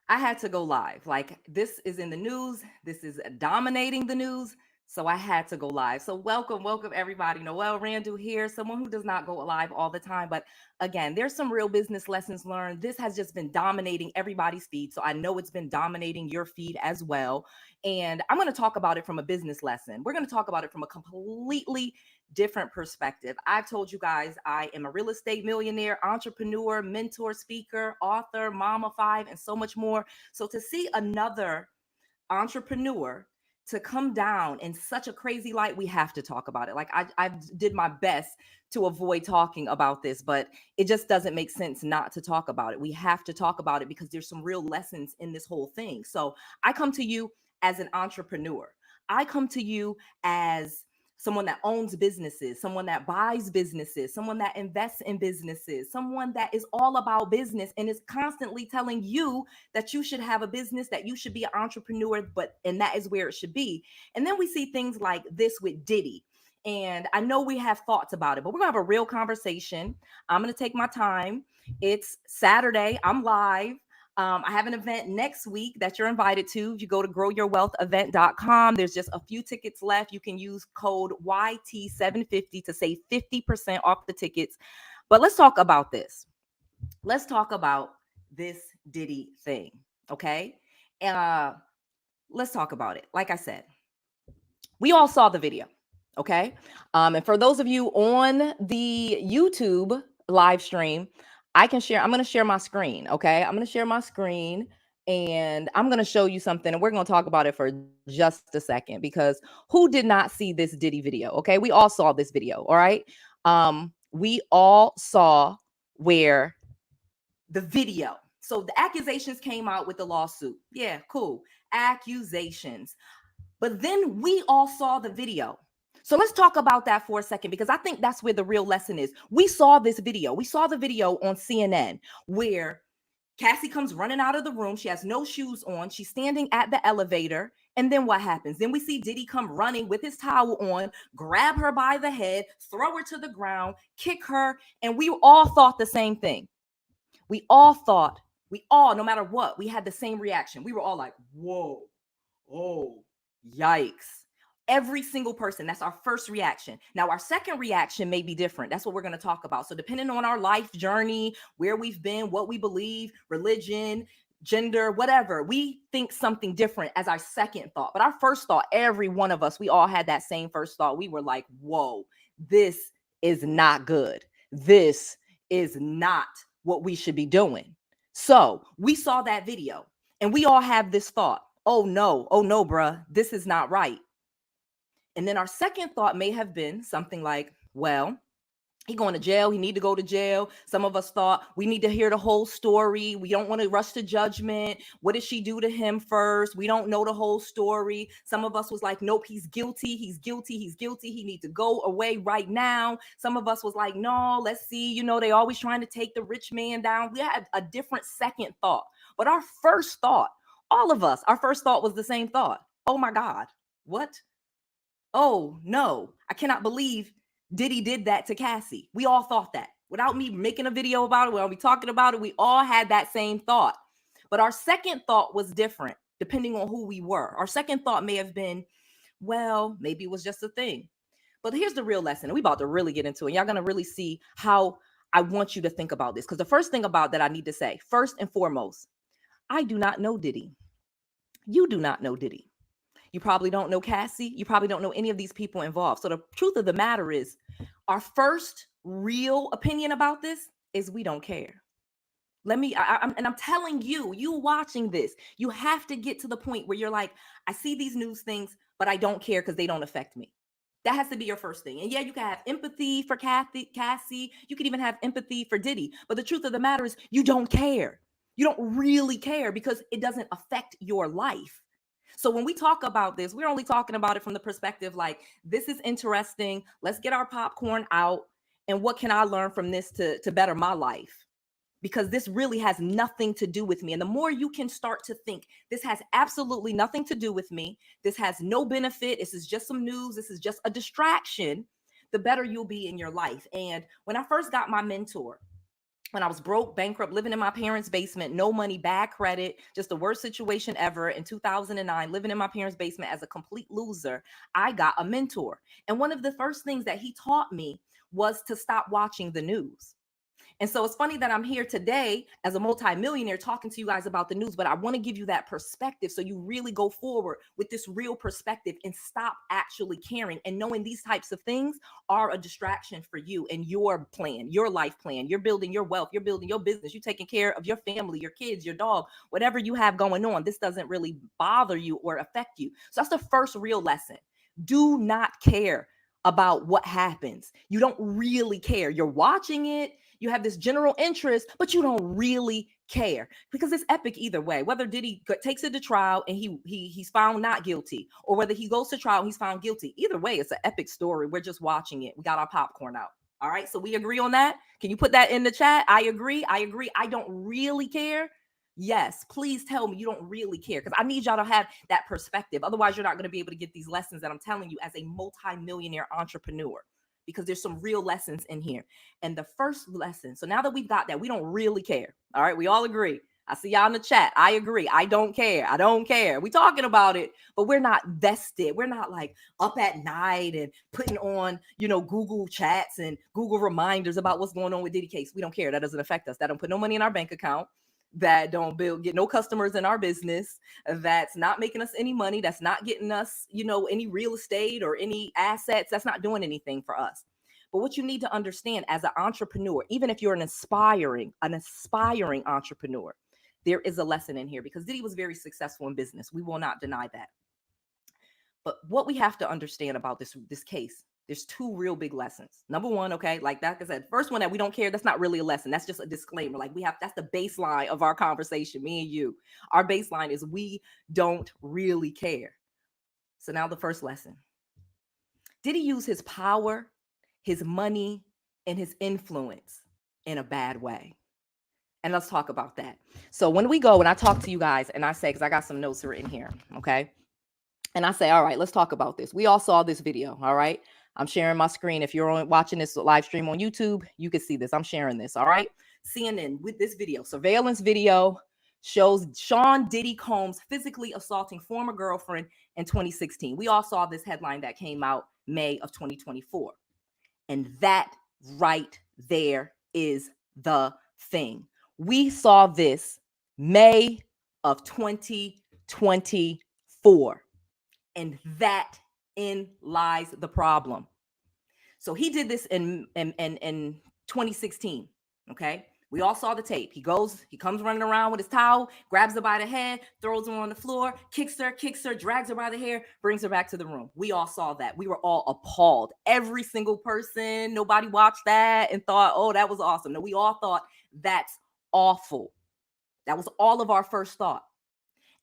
I had to go live. Like, this is in the news. This is dominating the news. So I had to go live. So welcome everybody. Noelle Randall here, someone who does not go live all the time. But again, there's some real business lessons learned. This has just been dominating everybody's feed. So I know it's been dominating your feed as well. And I'm going to talk about it from a business lesson. We're going to talk about it from a completely different perspective. I've told you guys I am a real estate millionaire, entrepreneur, mentor, speaker, author, mama five, and so much more. So to see another entrepreneur to come down in such a crazy light, we have to talk about it. Like I did my best to avoid talking about this, but it just doesn't make sense not to talk about it. We have to talk about it because there's some real lessons in this whole thing. So I come to you as an entrepreneur. I come to you as someone that owns businesses, someone that buys businesses, someone that invests in businesses, someone that is all about business and is constantly telling you that you should have a business, that you should be an entrepreneur, and that is where it should be. And then we see things like this with Diddy. And I know we have thoughts about it, but we're gonna have a real conversation. I'm gonna take my time. It's Saturday. I'm live. I have an event next week that you're invited to. You go to growyourwealthevent.com. There's just a few tickets left. You can use code YT750 to save 50% off the tickets. But let's talk about this. Let's talk about this Diddy thing. Okay. Let's talk about it. Like I said, we all saw the video. Okay. And for those of you on the YouTube live stream, I'm going to share my screen. Okay. I'm going to share my screen and I'm going to show you something. And we're going to talk about it for just a second because who did not see this Diddy video? Okay. We all saw this video. All right. We all saw where the video. So the accusations came out with the lawsuit. Yeah, cool. Accusations. But then we all saw the video. So let's talk about that for a second, because I think that's where the real lesson is. We saw this video. We saw the video on CNN where Cassie comes running out of the room. She has no shoes on. She's standing at the elevator. And then what happens? Then we see Diddy come running with his towel on, grab her by the head, throw her to the ground, kick her. And we all thought the same thing. No matter what, we had the same reaction. We were all like, whoa, oh, yikes. Every single person, that's our first reaction. Now, our second reaction may be different. That's what we're going to talk about. So depending on our life journey, where we've been, what we believe, religion, gender, whatever, we think something different as our second thought. But our first thought, every one of us, we all had that same first thought. We were like, whoa, this is not good. This is not what we should be doing. So we saw that video and we all have this thought. Oh no, bruh, this is not right. And then our second thought may have been something like, well, he going to jail. He need to go to jail. Some of us thought we need to hear the whole story. We don't want to rush to judgment. What did she do to him first? We don't know the whole story. Some of us was like, nope, he's guilty. He's guilty. He's guilty. He needs to go away right now. Some of us was like, no, let's see. You know, they always trying to take the rich man down. We had a different second thought. But our first thought, all of us, our first thought was the same thought. Oh my God, what? Oh no, I cannot believe Diddy did that to Cassie. We all thought that. Without me making a video about it, without me talking about it, we all had that same thought. But our second thought was different depending on who we were. Our second thought may have been, well, maybe it was just a thing. But here's the real lesson. And we about to really get into it. Y'all going to really see how I want you to think about this. Because the first thing about that I need to say, first and foremost, I do not know Diddy. You do not know Diddy. You probably don't know Cassie. You probably don't know any of these people involved. So the truth of the matter is, our first real opinion about this is we don't care. I'm telling you, you watching this, you have to get to the point where you're like, I see these news things, but I don't care because they don't affect me. That has to be your first thing. And yeah, you can have empathy for Cassie. You can even have empathy for Diddy. But the truth of the matter is, you don't care. You don't really care because it doesn't affect your life. So when we talk about this, we're only talking about it from the perspective like, this is interesting. Let's get our popcorn out. And what can I learn from this to better my life? Because this really has nothing to do with me. And the more you can start to think, this has absolutely nothing to do with me. This has no benefit. This is just some news. This is just a distraction. The better you'll be in your life. And when I first got my mentor, when I was broke, bankrupt, living in my parents' basement, no money, bad credit, just the worst situation ever in 2009, living in my parents' basement as a complete loser, I got a mentor. And one of the first things that he taught me was to stop watching the news. And so it's funny that I'm here today as a multimillionaire talking to you guys about the news, but I want to give you that perspective so you really go forward with this real perspective and stop actually caring and knowing these types of things are a distraction for you and your plan, your life plan. You're building your wealth, you're building your business, you're taking care of your family, your kids, your dog, whatever you have going on. This doesn't really bother you or affect you. So that's the first real lesson. Do not care about what happens. You don't really care. You're watching it, you have this general interest, but you don't really care because it's epic either way. Whether Diddy takes it to trial and he's found not guilty, or whether he goes to trial and he's found guilty, either way, it's an epic story. We're just watching it. We got our popcorn out. All right, so we agree on that. Can you put that in the chat? I agree. I agree. I don't really care. Yes, please tell me you don't really care because I need y'all to have that perspective. Otherwise, you're not going to be able to get these lessons that I'm telling you as a multi-millionaire entrepreneur, because there's some real lessons in here. And the first lesson, so now that we've got that, we don't really care. All right, we all agree. I see y'all in the chat. I agree. I don't care. I don't care. We talking about it, but we're not vested. We're not like up at night and putting on, Google chats and Google reminders about what's going on with Diddy case. We don't care. That doesn't affect us. That don't put no money in our bank account. That don't get no customers in our business, that's not making us any money, that's not getting us, any real estate or any assets, that's not doing anything for us. But what you need to understand as an entrepreneur, even if you're an aspiring entrepreneur, there is a lesson in here because Diddy was very successful in business. We will not deny that. But what we have to understand about this case, there's two real big lessons. Number one, okay, like I said, first one, that we don't care, that's not really a lesson. That's just a disclaimer. Like that's the baseline of our conversation, me and you. Our baseline is we don't really care. So now the first lesson. Did he use his power, his money, and his influence in a bad way? And let's talk about that. So when we go and I talk to you guys and I say, because I got some notes written here, okay? And I say, all right, let's talk about this. We all saw this video, all right? I'm sharing my screen. If you're watching this live stream on YouTube, you can see this. I'm sharing this, all right? CNN with this video, surveillance video shows Sean Diddy Combs physically assaulting former girlfriend in 2016. We all saw this headline that came out May of 2024. And that right there is the thing. We saw this May of 2024. And that in lies the problem. So he did this in 2016. Okay. We all saw the tape. He comes running around with his towel, grabs her by the head, throws her on the floor, kicks her, drags her by the hair, brings her back to the room. We all saw that. We were all appalled. Every single person, nobody watched that and thought, oh, that was awesome. No, we all thought that's awful. That was all of our first thought.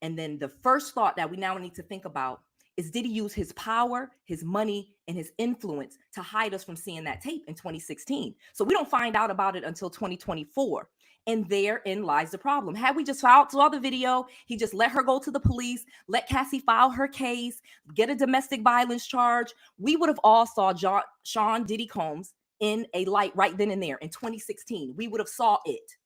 And then the first thought that we now need to think about is, did he use his power, his money, and his influence to hide us from seeing that tape in 2016? So we don't find out about it until 2024. And therein lies the problem. Had we just saw the video, he just let her go to the police, let Cassie file her case, get a domestic violence charge, we would have all saw Sean Diddy Combs in a light right then and there in 2016. We would have saw it.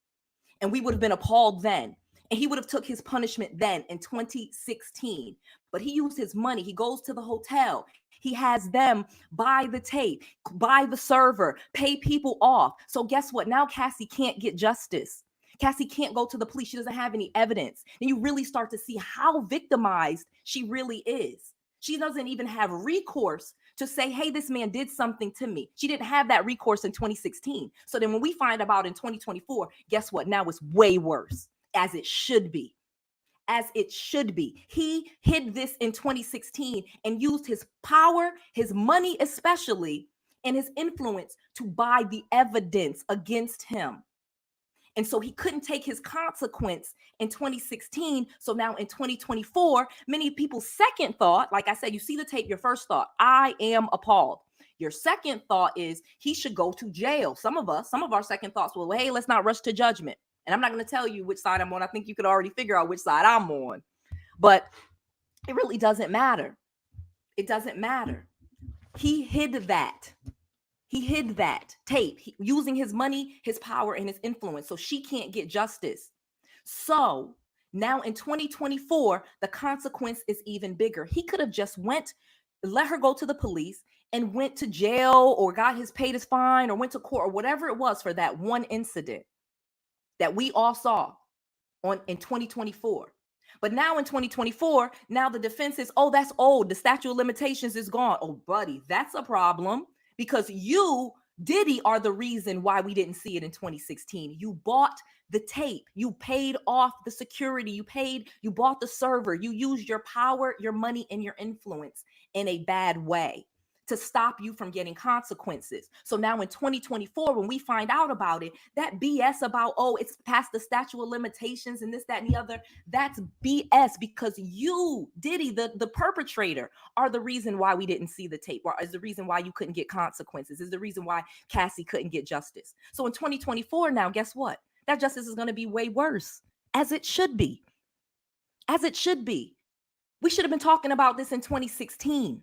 And we would have been appalled then. And he would have took his punishment then in 2016. But he used his money. He goes to the hotel. He has them buy the tape, buy the server, pay people off. So guess what? Now Cassie can't get justice. Cassie can't go to the police. She doesn't have any evidence. And you really start to see how victimized she really is. She doesn't even have recourse to say, hey, this man did something to me. She didn't have that recourse in 2016. So then when we find out in 2024, guess what? Now it's way worse, as it should be. As it should be. He hid this in 2016 and used his power, his money especially, and his influence to buy the evidence against him. And so he couldn't take his consequence in 2016. So now in 2024, many people's second thought, like I said, you see the tape, your first thought, I am appalled. Your second thought is he should go to jail. Some of our second thoughts were, well, hey, let's not rush to judgment. And I'm not going to tell you which side I'm on. I think you could already figure out which side I'm on. But it really doesn't matter. It doesn't matter. He hid that. He hid that tape using his money, his power, and his influence. So she can't get justice. So now in 2024, the consequence is even bigger. He could have just let her go to the police and went to jail or paid his fine or went to court or whatever it was for that one incident that we all saw in 2024. But now in 2024, now the defense is, oh, that's old. The statute of limitations is gone. Oh, buddy, that's a problem because you, Diddy, are the reason why we didn't see it in 2016. You bought the tape. You paid off the security. You bought the server. You used your power, your money, and your influence in a bad way to stop you from getting consequences. So now in 2024, when we find out about it, that BS about, oh, it's past the statute of limitations and this, that, and the other, that's BS because you, Diddy, the perpetrator, are the reason why we didn't see the tape, or is the reason why you couldn't get consequences, is the reason why Cassie couldn't get justice. So in 2024 now, guess what? That justice is going to be way worse, as it should be. As it should be. We should have been talking about this in 2016.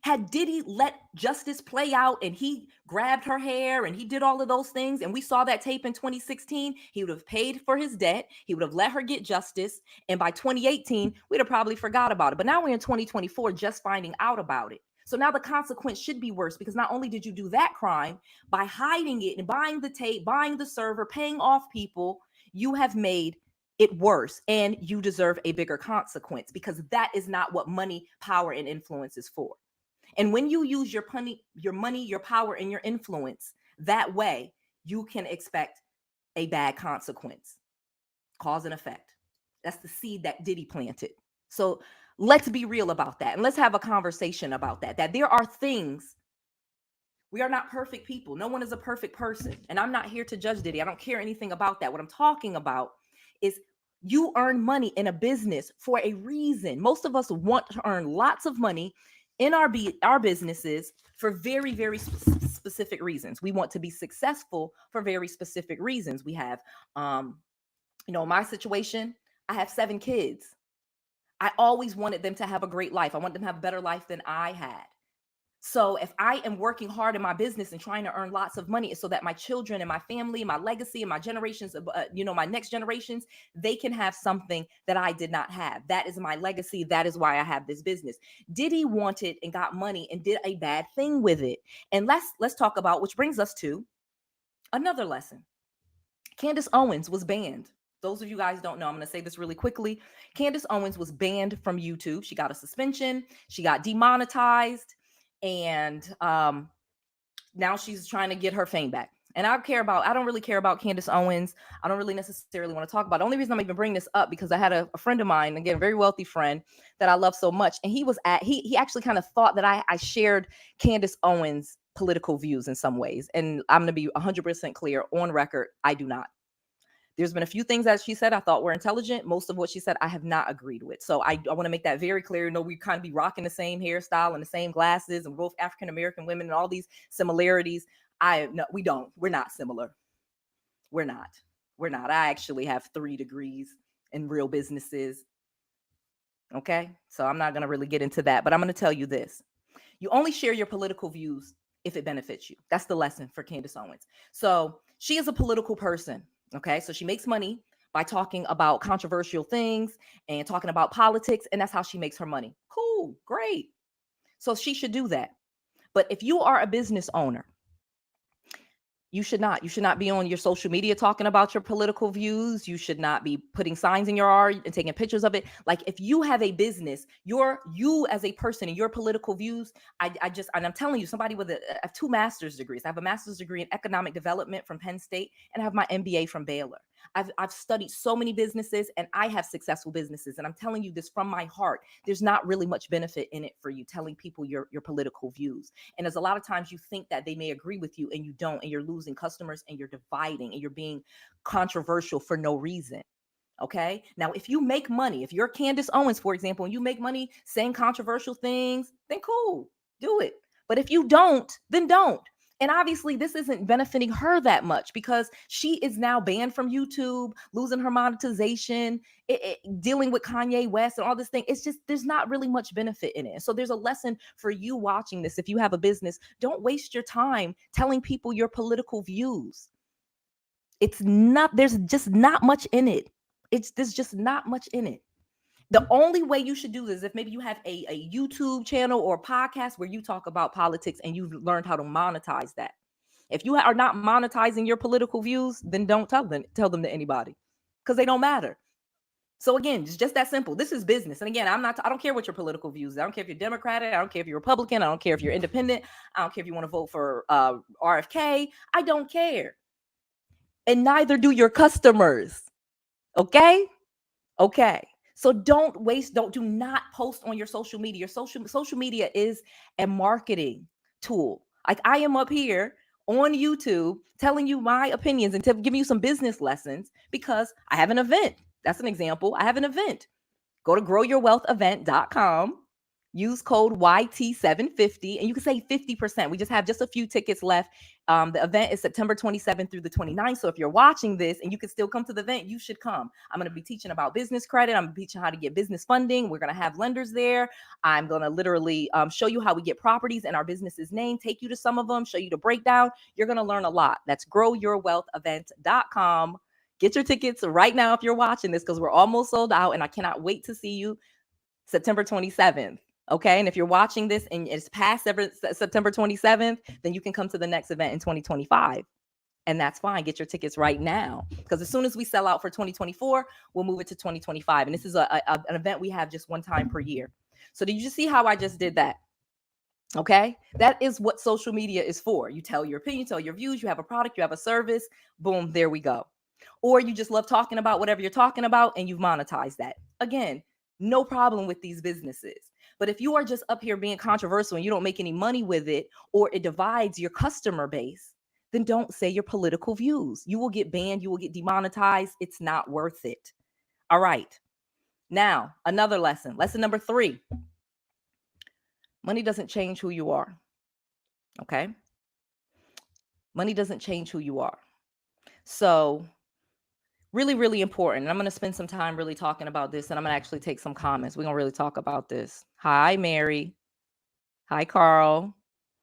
Had Diddy let justice play out and he grabbed her hair and he did all of those things and we saw that tape in 2016, he would have paid for his debt. He would have let her get justice. And by 2018, we'd have probably forgot about it. But now we're in 2024 just finding out about it. So now the consequence should be worse because not only did you do that crime by hiding it and buying the tape, buying the server, paying off people, you have made it worse and you deserve a bigger consequence because that is not what money, power, and influence is for. And when you use your money, your power, and your influence that way, you can expect a bad consequence. Cause and effect. That's the seed that Diddy planted. So let's be real about that. And let's have a conversation about that. That there are things, we are not perfect people. No one is a perfect person. And I'm not here to judge Diddy. I don't care anything about that. What I'm talking about is you earn money in a business for a reason. Most of us want to earn lots of money in our businesses for very, very specific reasons. We want to be successful for very specific reasons. We have, my situation, I have 7 kids. I always wanted them to have a great life. I want them to have a better life than I had. So if I am working hard in my business and trying to earn lots of money so that my children and my family, my legacy and my generations, my next generations, they can have something that I did not have. That is my legacy. That is why I have this business. Diddy wanted and got money and did a bad thing with it. And let's talk about, which brings us to another lesson. Candace Owens was banned. Those of you guys don't know, I'm going to say this really quickly. Candace Owens was banned from YouTube. She got a suspension. She got demonetized. And now she's trying to get her fame back. And I don't really care about Candace Owens. I don't really necessarily want to talk about it. The only reason I'm even bringing this up because I had a friend of mine, again, a very wealthy friend that I love so much. And he actually kind of thought that I shared Candace Owens' political views in some ways. And I'm going to be 100% clear on record. I do not. There's been a few things that she said I thought were intelligent. Most of what she said I have not agreed with. So I want to make that very clear. We kind of be rocking the same hairstyle and the same glasses and both African-American women and all these similarities. No, we don't. We're not similar. We're not. I actually have 3 degrees in real businesses. Okay. So I'm not going to really get into that, but I'm going to tell you this. You only share your political views if it benefits you. That's the lesson for Candace Owens. So she is a political person. Okay, so she makes money by talking about controversial things and talking about politics, and that's how she makes her money. Cool, great. So she should do that. But if you are a business owner, you should not be on your social media talking about your political views. You should not be putting signs in your yard and taking pictures of it. Like if you have a business, you as a person and your political views, and I'm telling you, somebody I have 2 master's degrees. I have a master's degree in economic development from Penn State and I have my MBA from Baylor. I've studied so many businesses and I have successful businesses. And I'm telling you this from my heart. There's not really much benefit in it for you telling people your political views. And there's a lot of times you think that they may agree with you and you don't, and you're losing customers and you're dividing and you're being controversial for no reason. Okay. Now, if you make money, if you're Candace Owens, for example, and you make money saying controversial things, then cool, do it. But if you don't, then don't. And obviously, this isn't benefiting her that much because she is now banned from YouTube, losing her monetization, dealing with Kanye West and all this thing. It's just, there's not really much benefit in it. So there's a lesson for you watching this. If you have a business, don't waste your time telling people your political views. It's not, there's just not much in it. There's just not much in it. The only way you should do this is if maybe you have a YouTube channel or a podcast where you talk about politics and you've learned how to monetize that. If you are not monetizing your political views, then don't tell them to anybody because they don't matter. So again, it's just that simple. This is business. And again, I don't care what your political views are. I don't care if you're Democratic. I don't care if you're Republican. I don't care if you're independent. I don't care if you want to vote for RFK. I don't care. And neither do your customers. Okay? Okay. So do not post on your social media. Your social media is a marketing tool. Like I am up here on YouTube telling you my opinions and giving you some business lessons because I have an event. That's an example. I have an event. Go to growyourwealthevent.com. Use code YT750 and you can save 50%. We just have a few tickets left. The event is September 27th through the 29th. So if you're watching this and you can still come to the event, you should come. I'm going to be teaching about business credit. I'm going to be teaching how to get business funding. We're going to have lenders there. I'm going to literally show you how we get properties in our business's name, take you to some of them, show you the breakdown. You're going to learn a lot. That's growyourwealthevent.com. Get your tickets right now if you're watching this because we're almost sold out and I cannot wait to see you September 27th. Okay. And if you're watching this and it's past September 27th, then you can come to the next event in 2025. And that's fine. Get your tickets right now. Because as soon as we sell out for 2024, we'll move it to 2025. And this is an event we have just one time per year. So did you just see how I just did that? Okay. That is what social media is for. You tell your opinion, tell your views, you have a product, you have a service, boom, there we go. Or you just love talking about whatever you're talking about and you've monetized that. Again, no problem with these businesses. But if you are just up here being controversial and you don't make any money with it, or it divides your customer base, then don't say your political views. You will get banned. You will get demonetized. It's not worth it. All right. Now, another lesson. Lesson number 3. Money doesn't change who you are. Okay? Money doesn't change who you are. So really, really important. And I'm going to spend some time really talking about this, and I'm going to actually take some comments. We're going to really talk about this. Hi, Mary. Hi, Carl.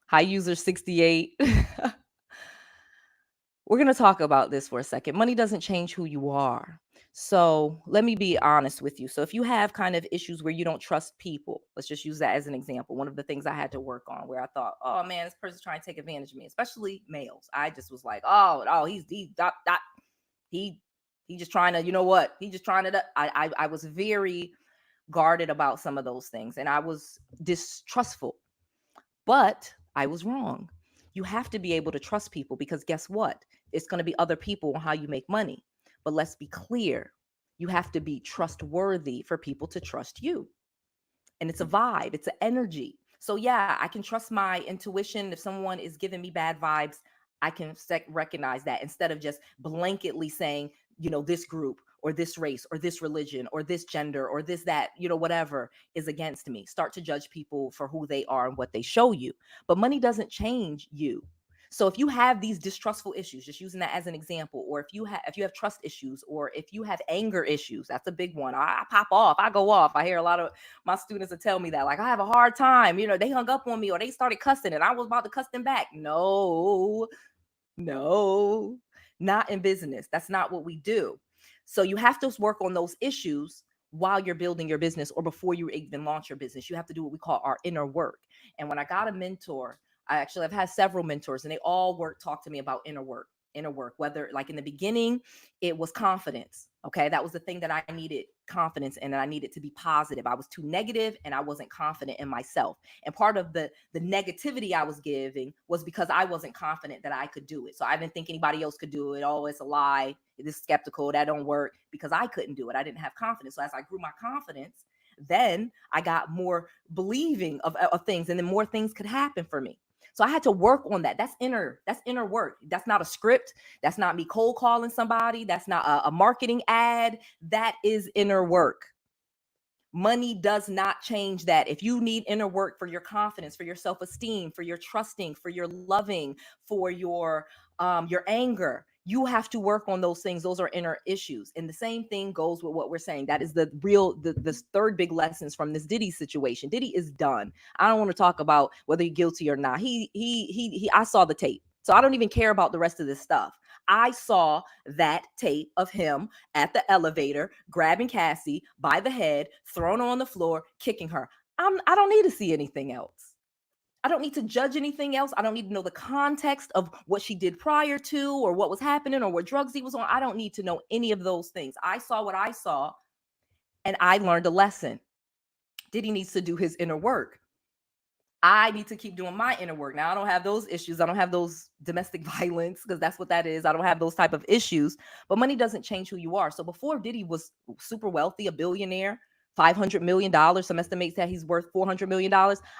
Hi, user 68. We're going to talk about this for a second. Money doesn't change who you are. So let me be honest with you. So if you have kind of issues where you don't trust people, let's just use that as an example. One of the things I had to work on where I thought, oh man, this person's trying to take advantage of me, especially males. I just was like, he's just trying to, you know what? He just trying to, I was very guarded about some of those things and I was distrustful, but I was wrong. You have to be able to trust people because guess what? It's going to be other people on how you make money. But let's be clear. You have to be trustworthy for people to trust you. And it's a vibe. It's an energy. So yeah, I can trust my intuition. If someone is giving me bad vibes, I can recognize that instead of just blanketly saying, you know, this group or this race or this religion or this gender or this, that, you know, whatever is against me. Start to judge people for who they are and what they show you. But money doesn't change you. So if you have these distrustful issues, just using that as an example, or if you have trust issues, or if you have anger issues, that's a big one. I pop off, I go off. I hear a lot of my students that tell me that, like, I have a hard time, you know, they hung up on me or they started cussing and I was about to cuss them back. No, not in business. That's not what we do. So you have to work on those issues while you're building your business or before you even launch your business. You have to do what we call our inner work. And when I got a mentor, I've had several mentors and they all talk to me about inner work, whether like in the beginning, it was confidence. Okay. That was the thing that I needed confidence in, and I needed to be positive. I was too negative and I wasn't confident in myself. And part of the negativity I was giving was because I wasn't confident that I could do it. So I didn't think anybody else could do it. Oh, it's a lie. It is skeptical. That don't work, because I couldn't do it. I didn't have confidence. So as I grew my confidence, then I got more believing of things, and then more things could happen for me. So I had to work on that. That's inner work. That's not a script. That's not me cold calling somebody. That's not a marketing ad. That is inner work. Money does not change that. If you need inner work for your confidence, for your self-esteem, for your trusting, for your loving, for your anger, you have to work on those things. Those are inner issues. And the same thing goes with what we're saying. That is the third big lessons from this Diddy situation. Diddy is done. I don't want to talk about whether he's guilty or not. I saw the tape. So I don't even care about the rest of this stuff. I saw that tape of him at the elevator, grabbing Cassie by the head, thrown her on the floor, kicking her. I don't need to see anything else. I don't need to judge anything else. I don't need to know the context of what she did prior to or what was happening or what drugs he was on. I don't need to know any of those things. I saw what I saw and I learned a lesson. Diddy needs to do his inner work. I need to keep doing my inner work. Now, I don't have those issues. I don't have those domestic violence, because that's what that is. I don't have those type of issues, but money doesn't change who you are. So before Diddy was super wealthy, a billionaire, $500 million, some estimates that he's worth $400 million.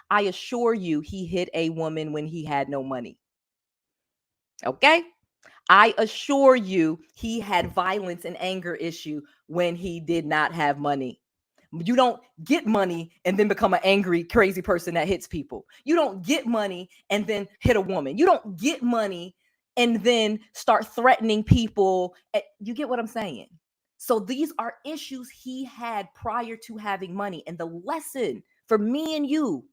I assure you, he hit a woman when he had no money. Okay. I assure you, he had violence and anger issue when he did not have money. You don't get money and then become an angry, crazy person that hits people. You don't get money and then hit a woman. You don't get money and then start threatening people. You get what I'm saying? So these are issues he had prior to having money. And the lesson for me and you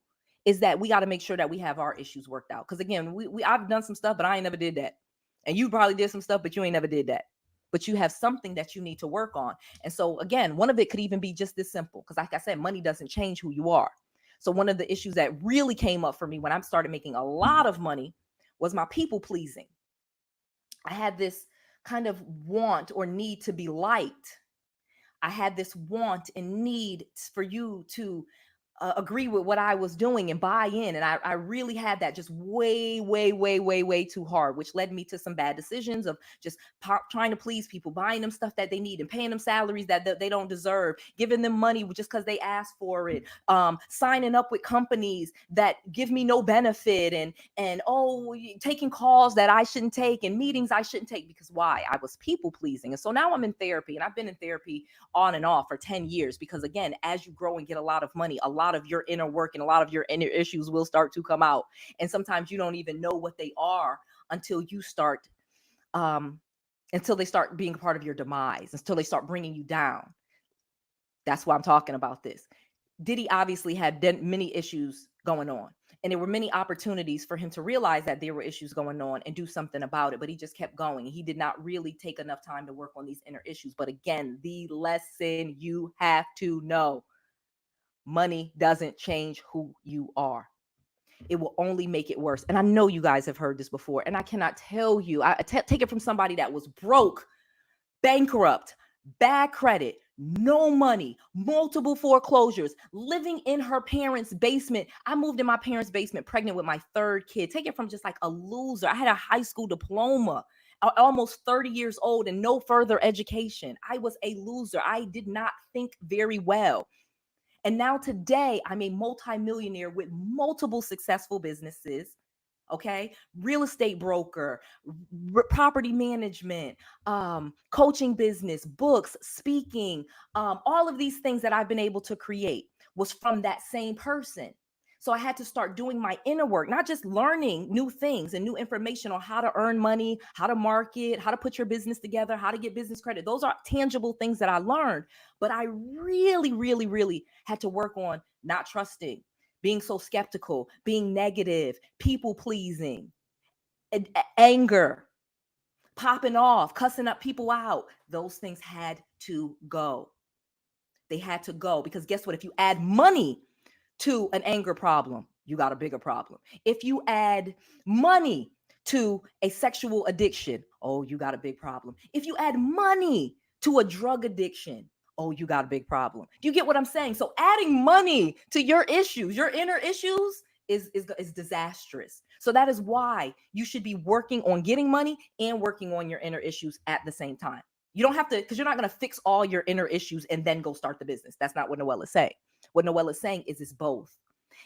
is that we got to make sure that we have our issues worked out. Because again, I've done some stuff, but I ain't never did that. And you probably did some stuff, but you ain't never did that. But you have something that you need to work on. And so again, one of it could even be just this simple, because like I said, money doesn't change who you are. So one of the issues that really came up for me when I started making a lot of money was my people pleasing. I had this kind of want or need to be liked. I had this want and need for you to agree with what I was doing and buy in. And I really had that just way too hard, which led me to some bad decisions of just trying to please people, buying them stuff that they need and paying them salaries that they don't deserve, giving them money just because they asked for it, signing up with companies that give me no benefit, and taking calls that I shouldn't take and meetings I shouldn't take. Because why? I was people pleasing. And so now I'm in therapy, and I've been in therapy on and off for 10 years, because again, as you grow and get a lot of money, a lot of your inner work and a lot of your inner issues will start to come out. And sometimes you don't even know what they are until you start, until they start being a part of your demise, until they start bringing you down. That's why I'm talking about this. Diddy obviously had many issues going on, and there were many opportunities for him to realize that there were issues going on and do something about it, but he just kept going. He did not really take enough time to work on these inner issues. But again, the lesson you have to know: money doesn't change who you are. It will only make it worse. And I know you guys have heard this before, and I cannot tell you, take it from somebody that was broke, bankrupt, bad credit, no money, multiple foreclosures, living in her parents' basement. I moved in my parents' basement pregnant with my third kid. Take it from just like a loser. I had a high school diploma, almost 30 years old, and no further education. I was a loser. I did not think very well. And now today, I'm a multimillionaire with multiple successful businesses. Okay. Real estate broker, property management, coaching business, books, speaking, all of these things that I've been able to create was from that same person. So I had to start doing my inner work, not just learning new things and new information on how to earn money, how to market, how to put your business together, how to get business credit. Those are tangible things that I learned. But I really had to work on not trusting, being so skeptical, being negative, people pleasing, anger, popping off, cussing up people out. Those things had to go. They had to go, because guess what? If you add money to an anger problem, you got a bigger problem. If you add money to a sexual addiction, oh, you got a big problem. If you add money to a drug addiction, oh, you got a big problem. Do you get what I'm saying? So adding money to your issues, your inner issues, is disastrous. So that is why you should be working on getting money and working on your inner issues at the same time. You don't have to, because you're not going to fix all your inner issues and then go start the business. That's not what Noelle is saying. What Noelle is saying is it's both.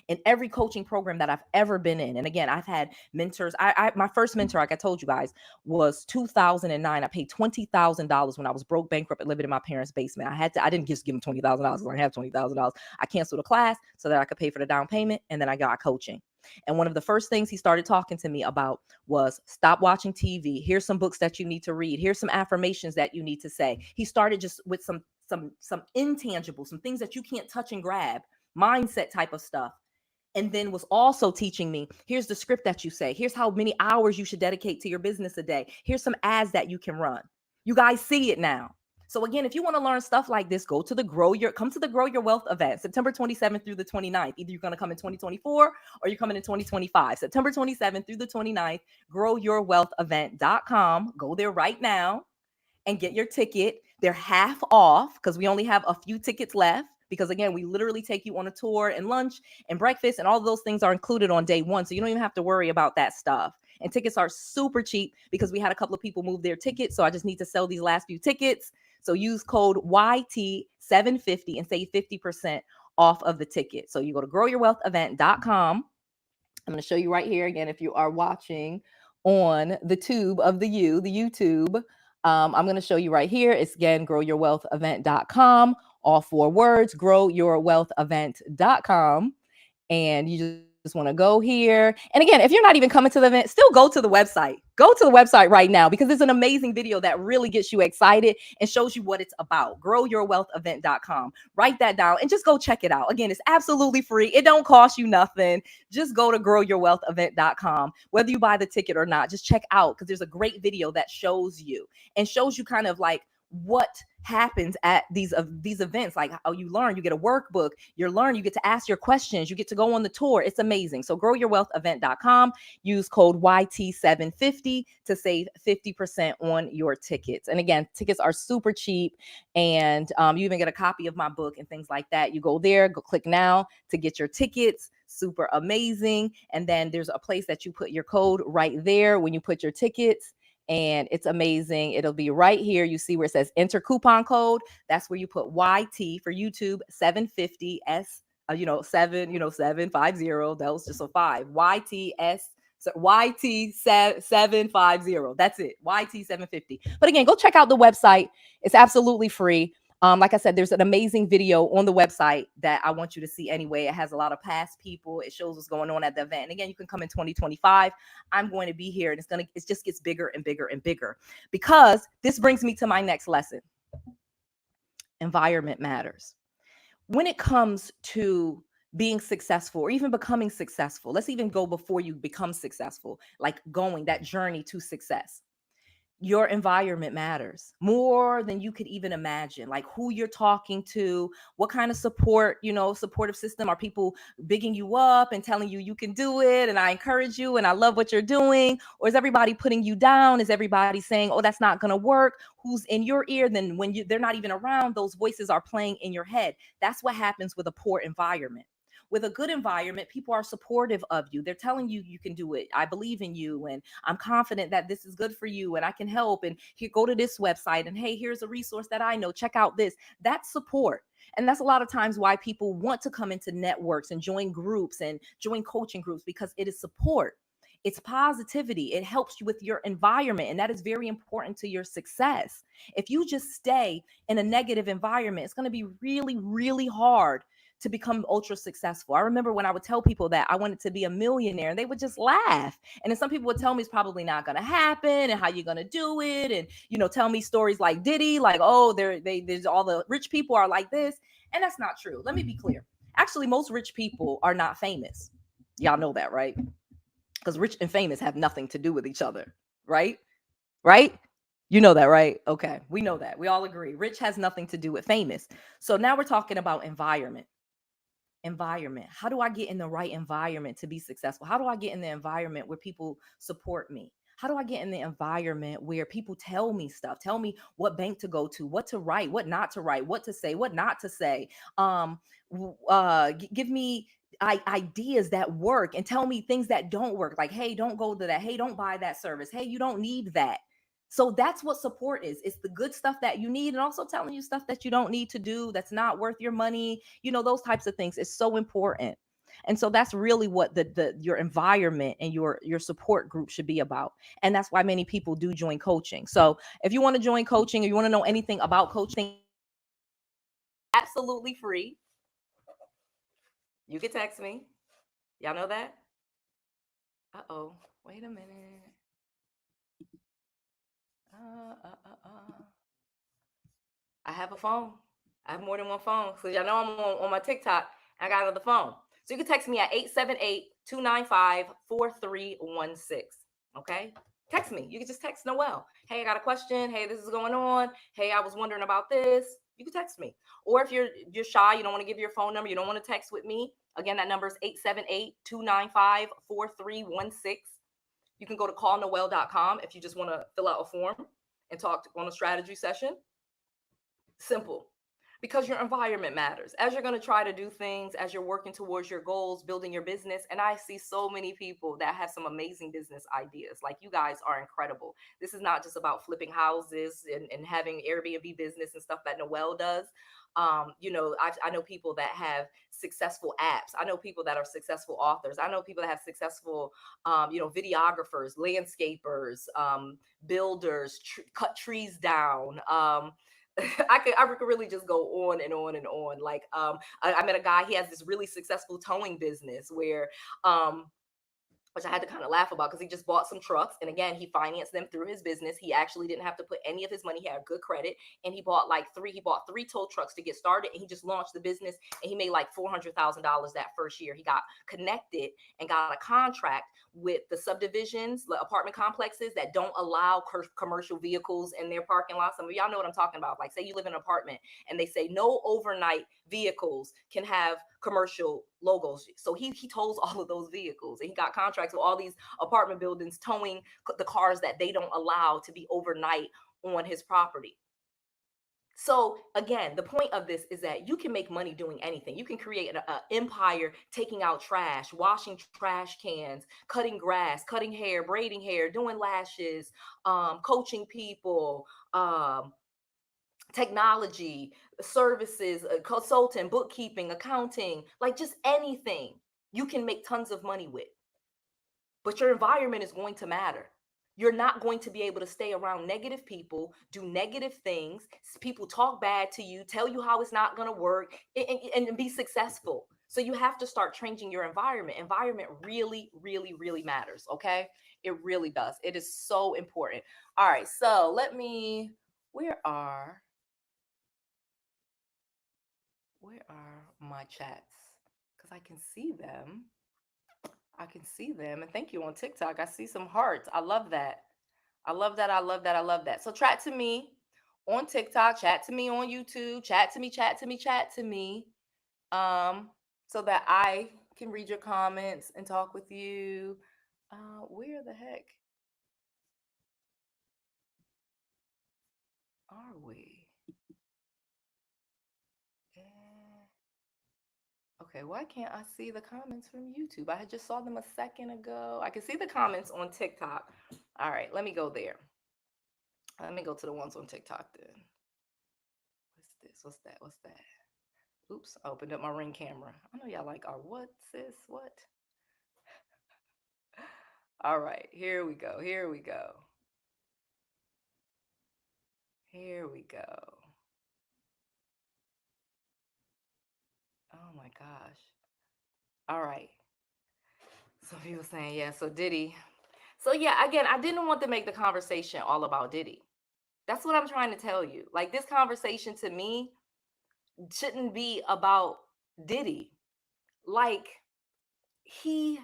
In every coaching program that I've ever been in. And again, I've had mentors. My first mentor, like I told you guys, was 2009. I paid $20,000 when I was broke, bankrupt, and living in my parents' basement. I didn't just give him $20,000. I have $20,000. I canceled a class so that I could pay for the down payment, and then I got coaching. And one of the first things he started talking to me about was stop watching TV. Here's some books that you need to read. Here's some affirmations that you need to say. He started just with some intangible, some things that you can't touch and grab, mindset type of stuff. And then was also teaching me, here's the script that you say. Here's how many hours you should dedicate to your business a day. Here's some ads that you can run. You guys see it now. So again, if you want to learn stuff like this, come to the Grow Your Wealth event, September 27th through the 29th. Either you're going to come in 2024 or you're coming in 2025. September 27th through the 29th, growyourwealthevent.com. Go there right now and get your ticket. They're half off because we only have a few tickets left. Because again, we literally take you on a tour and lunch and breakfast, and all of those things are included on day one. So you don't even have to worry about that stuff. And tickets are super cheap because we had a couple of people move their tickets. So I just need to sell these last few tickets. So use code YT750 and save 50% off of the ticket. So you go to growyourwealthevent.com. I'm going to show you right here again. If you are watching on the tube of the YouTube, I'm going to show you right here. It's again, growyourwealthevent.com. All 4 words, growyourwealthevent.com. And you just want to go here. And again, if you're not even coming to the event, still go to the website. Go to the website right now because it's an amazing video that really gets you excited and shows you what it's about. Growyourwealthevent.com. Write that down and just go check it out. Again, it's absolutely free. It don't cost you nothing. Just go to growyourwealthevent.com. Whether you buy the ticket or not, just check out because there's a great video that shows you kind of like what happens at these events, like how you learn. You get a workbook, you get to ask your questions, you get to go on the tour. It's amazing. So growyourwealthevent.com, use code YT750 to save 50% on your tickets. And again, tickets are super cheap, and you even get a copy of my book and things like that. You go there, go click now to get your tickets. Super amazing. And then there's a place that you put your code right there when you put your tickets. And it's amazing. It'll be right here. You see where it says enter coupon code. That's where you put YT for YouTube 750 S, 750. That was just a 5. YTS. So YT 750. That's it. YT 750. But again, go check out the website. It's absolutely free. Like I said, there's an amazing video on the website that I want you to see anyway. It has a lot of past people. It shows what's going on at the event. And again, you can come in 2025. I'm going to be here, and it just gets bigger and bigger and bigger, because this brings me to my next lesson. Environment matters. When it comes to being successful or even becoming successful, let's even go before you become successful, like going that journey to success. Your environment matters more than you could even imagine. Like who you're talking to, what kind of supportive system. Are people bigging you up and telling you you can do it, and I encourage you and I love what you're doing? Or is everybody putting you down? Is everybody saying, oh, that's not going to work? Who's in your ear? Then when they're not even around, those voices are playing in your head. That's what happens with a poor environment. With a good environment, people are supportive of you. They're telling you you can do it. I believe in you, and I'm confident that this is good for you, and I can help. And here, go to this website, and hey, here's a resource that I know. Check out this. That's support. And that's a lot of times why people want to come into networks and join groups and join coaching groups, because it is support. It's positivity. It helps you with your environment. And that is very important to your success. If you just stay in a negative environment, it's going to be really, really hard to become ultra successful. I remember when I would tell people that I wanted to be a millionaire, and they would just laugh. And then some people would tell me it's probably not going to happen, and how you're going to do it. And, tell me stories like Diddy, like, oh, there's all the rich people are like this. And that's not true. Let me be clear. Actually, most rich people are not famous. Y'all know that, right? Because rich and famous have nothing to do with each other, right? Right? You know that, right? Okay. We know that. We all agree. Rich has nothing to do with famous. So now we're talking about environment. How do I get in the right environment to be successful? How do I get in the environment where people support me? How do I get in the environment where people tell me stuff, tell me what bank to go to, what to write, what not to write, what to say, what not to say? Give me ideas that work, and tell me things that don't work. Like, hey, don't go to that. Hey, don't buy that service. Hey, you don't need that. So that's what support is. It's the good stuff that you need, and also telling you stuff that you don't need to do, that's not worth your money. Those types of things is so important. And so that's really what your environment and your support group should be about. And that's why many people do join coaching. So if you want to join coaching or you want to know anything about coaching, absolutely free. You can text me. Y'all know that? Uh-oh. Wait a minute. I have a phone. I have more than one phone. So y'all know I'm on my TikTok. I got another phone. So you can text me at 878-295-4316. Okay? Text me. You can just text Noelle. Hey, I got a question. Hey, this is going on. Hey, I was wondering about this. You can text me. Or if you're shy, you don't want to give your phone number, you don't want to text with me. Again, that number is 878-295-4316. You can go to callnoelle.com if you just want to fill out a form and talk on a strategy session. Simple. Because your environment matters. As you're going to try to do things, as you're working towards your goals, building your business. And I see so many people that have some amazing business ideas. Like, you guys are incredible. This is not just about flipping houses and having Airbnb business and stuff that Noelle does. You know, I know people that have successful apps. I know people that are successful authors. I know people that have successful, you know, videographers, landscapers, builders, cut trees down, I could really just go on and on and on. Like, I met a guy, he has this really successful towing business where, which I had to kind of laugh about because he just bought some trucks. And again, he financed them through his business. He actually didn't have to put any of his money. He had good credit. And he bought three tow trucks to get started. And he just launched the business. And he made like $400,000 that first year. He got connected and got a contract with the subdivisions, the apartment complexes that don't allow commercial vehicles in their parking lots. Some of y'all know what I'm talking about. Like, say you live in an apartment and they say no overnight vehicles can have commercial logos. So he tows all of those vehicles, and he got contracts with all these apartment buildings towing the cars that they don't allow to be overnight on his property. So again, the point of this is that you can make money doing anything. You can create an empire taking out trash, washing trash cans, cutting grass, cutting hair, braiding hair, doing lashes, coaching people, technology, services, consulting, bookkeeping, accounting, like just anything you can make tons of money with. But your environment is going to matter. You're not going to be able to stay around negative people, do negative things. People talk bad to you, tell you how it's not going to work, and be successful. So you have to start changing your environment. Environment really, really, really matters. Okay. It really does. It is so important. All right. So where are my chats? Because I can see them. And thank you on TikTok. I see some hearts. I love that. I love that. I love that. I love that. So chat to me on TikTok, chat to me on YouTube, chat to me, chat to me, chat to me. So that I can read your comments and talk with you. Where the heck are we? Okay, why can't I see the comments from YouTube? I just saw them a second ago. I can see the comments on TikTok. All right, let me go there. Let me go to the ones on TikTok then. What's this? What's that? What's that? Oops, I opened up my Ring camera. I know y'all like, what, sis? What? All right, here we go. Here we go. Here we go. Oh my gosh. All right. So people saying, yeah, so Diddy. So yeah, again, I didn't want to make the conversation all about Diddy. That's what I'm trying to tell you. Like, this conversation to me shouldn't be about Diddy. Like, he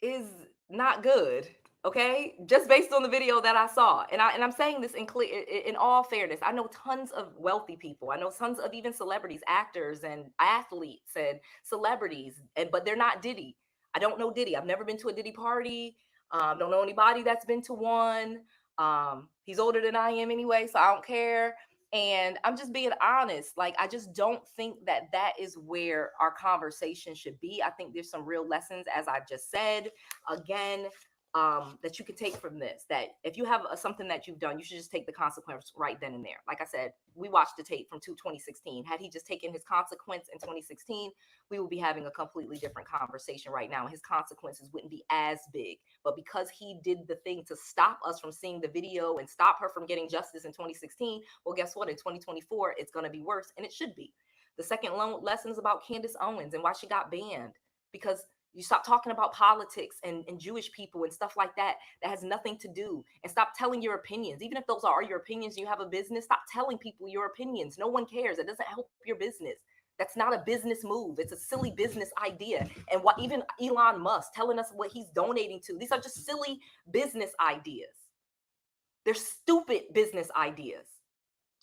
is not good. Okay, just based on the video that I saw, and I'm saying this in all fairness. I know tons of wealthy people. I know tons of even celebrities, actors, and athletes, and celebrities, but they're not Diddy. I don't know Diddy. I've never been to a Diddy party. Don't know anybody that's been to one. He's older than I am anyway, so I don't care. And I'm just being honest. Like, I just don't think that is where our conversation should be. I think there's some real lessons, as I just said. Again, that you could take from this, that if you have something that you've done, you should just take the consequence right then and there. Like I said, we watched the tape from 2016. Had he just taken his consequence in 2016, we would be having a completely different conversation right now. His consequences wouldn't be as big. But because he did the thing to stop us from seeing the video and stop her from getting justice in 2016, well, guess what? In 2024, it's going to be worse, and it should be. The second lesson is about Candace Owens and why she got banned, because you stop talking about politics and Jewish people and stuff like that has nothing to do. And stop telling your opinions. Even if those are your opinions, you have a business, stop telling people your opinions. No one cares. It doesn't help your business. That's not a business move. It's a silly business idea. And what even Elon Musk telling us what he's donating to, these are just silly business ideas. They're stupid business ideas.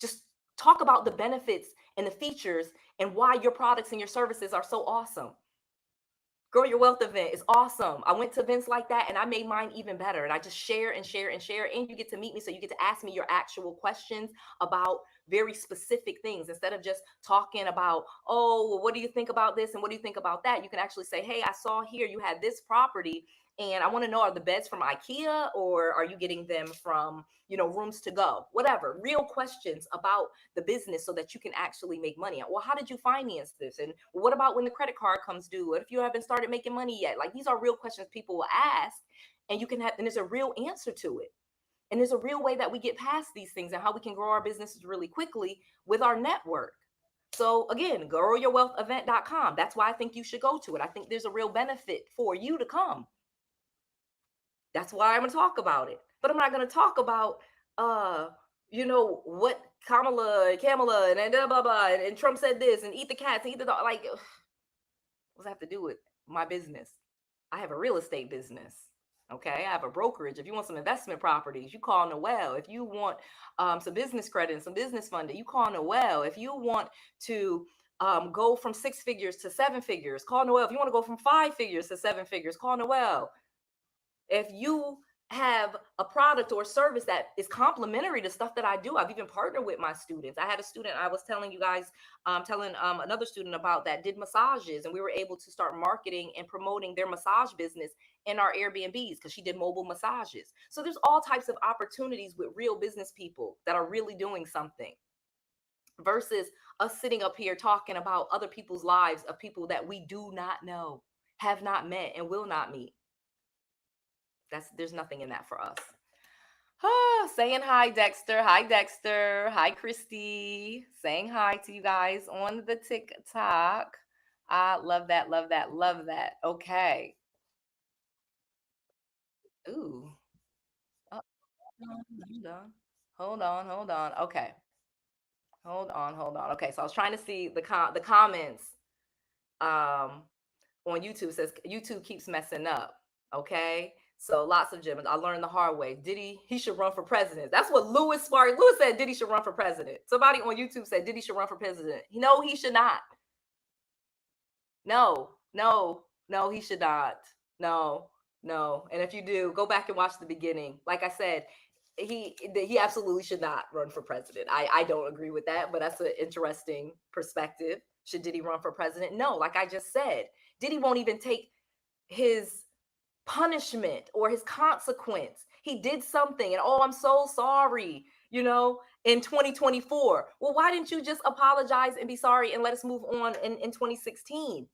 Just talk about the benefits and the features and why your products and your services are so awesome. Grow Your Wealth event is awesome. I went to events like that and I made mine even better. And I just share and share and share. And you get to meet me. So you get to ask me your actual questions about very specific things instead of just talking about, oh, well, what do you think about this? And what do you think about that? You can actually say, hey, I saw here you had this property. And I want to know, are the beds from IKEA or are you getting them from, Rooms to Go? Whatever. Real questions about the business so that you can actually make money. Well, how did you finance this? And what about when the credit card comes due? What if you haven't started making money yet? Like, these are real questions people will ask, and and there's a real answer to it. And there's a real way that we get past these things and how we can grow our businesses really quickly with our network. So again, growyourwealthevent.com. That's why I think you should go to it. I think there's a real benefit for you to come. That's why I'm going to talk about it. But I'm not going to talk about, what Kamala and blah, blah, blah, and Trump said this and eat the cats and eat the dog. Like, what does that have to do with my business? I have a real estate business. Okay, I have a brokerage. If you want some investment properties, you call Noelle. If you want some business credit and some business funding, you call Noelle. If you want to go from 6 figures to 7 figures, call Noelle. If you want to go from 5 figures to 7 figures, call Noelle. If you have a product or service that is complementary to stuff that I do, I've even partnered with my students. I had a student I was telling you guys, telling another student about that did massages, and we were able to start marketing and promoting their massage business in our Airbnbs because she did mobile massages. So there's all types of opportunities with real business people that are really doing something versus us sitting up here talking about other people's lives of people that we do not know, have not met, and will not meet. There's nothing in that for us. Saying hi, Dexter. Hi, Dexter. Hi, Christy. Saying hi to you guys on the TikTok. I love that, love that, love that. Okay. Ooh. Hold on. Okay. Hold on. Okay, so I was trying to see the comments on YouTube. Says YouTube keeps messing up. Okay. So lots of gems. I learned the hard way. He should run for president. That's what Lewis said. Diddy should run for president. Somebody on YouTube said Diddy should run for president. No, he should not. No, he should not. No. And if you do, go back and watch the beginning. Like I said, he absolutely should not run for president. I don't agree with that, but that's an interesting perspective. Should Diddy run for president? No, like I just said, Diddy won't even take his punishment or his consequence. He did something and I'm so sorry, in 2024. Well, why didn't you just apologize and be sorry and let us move on in 2016?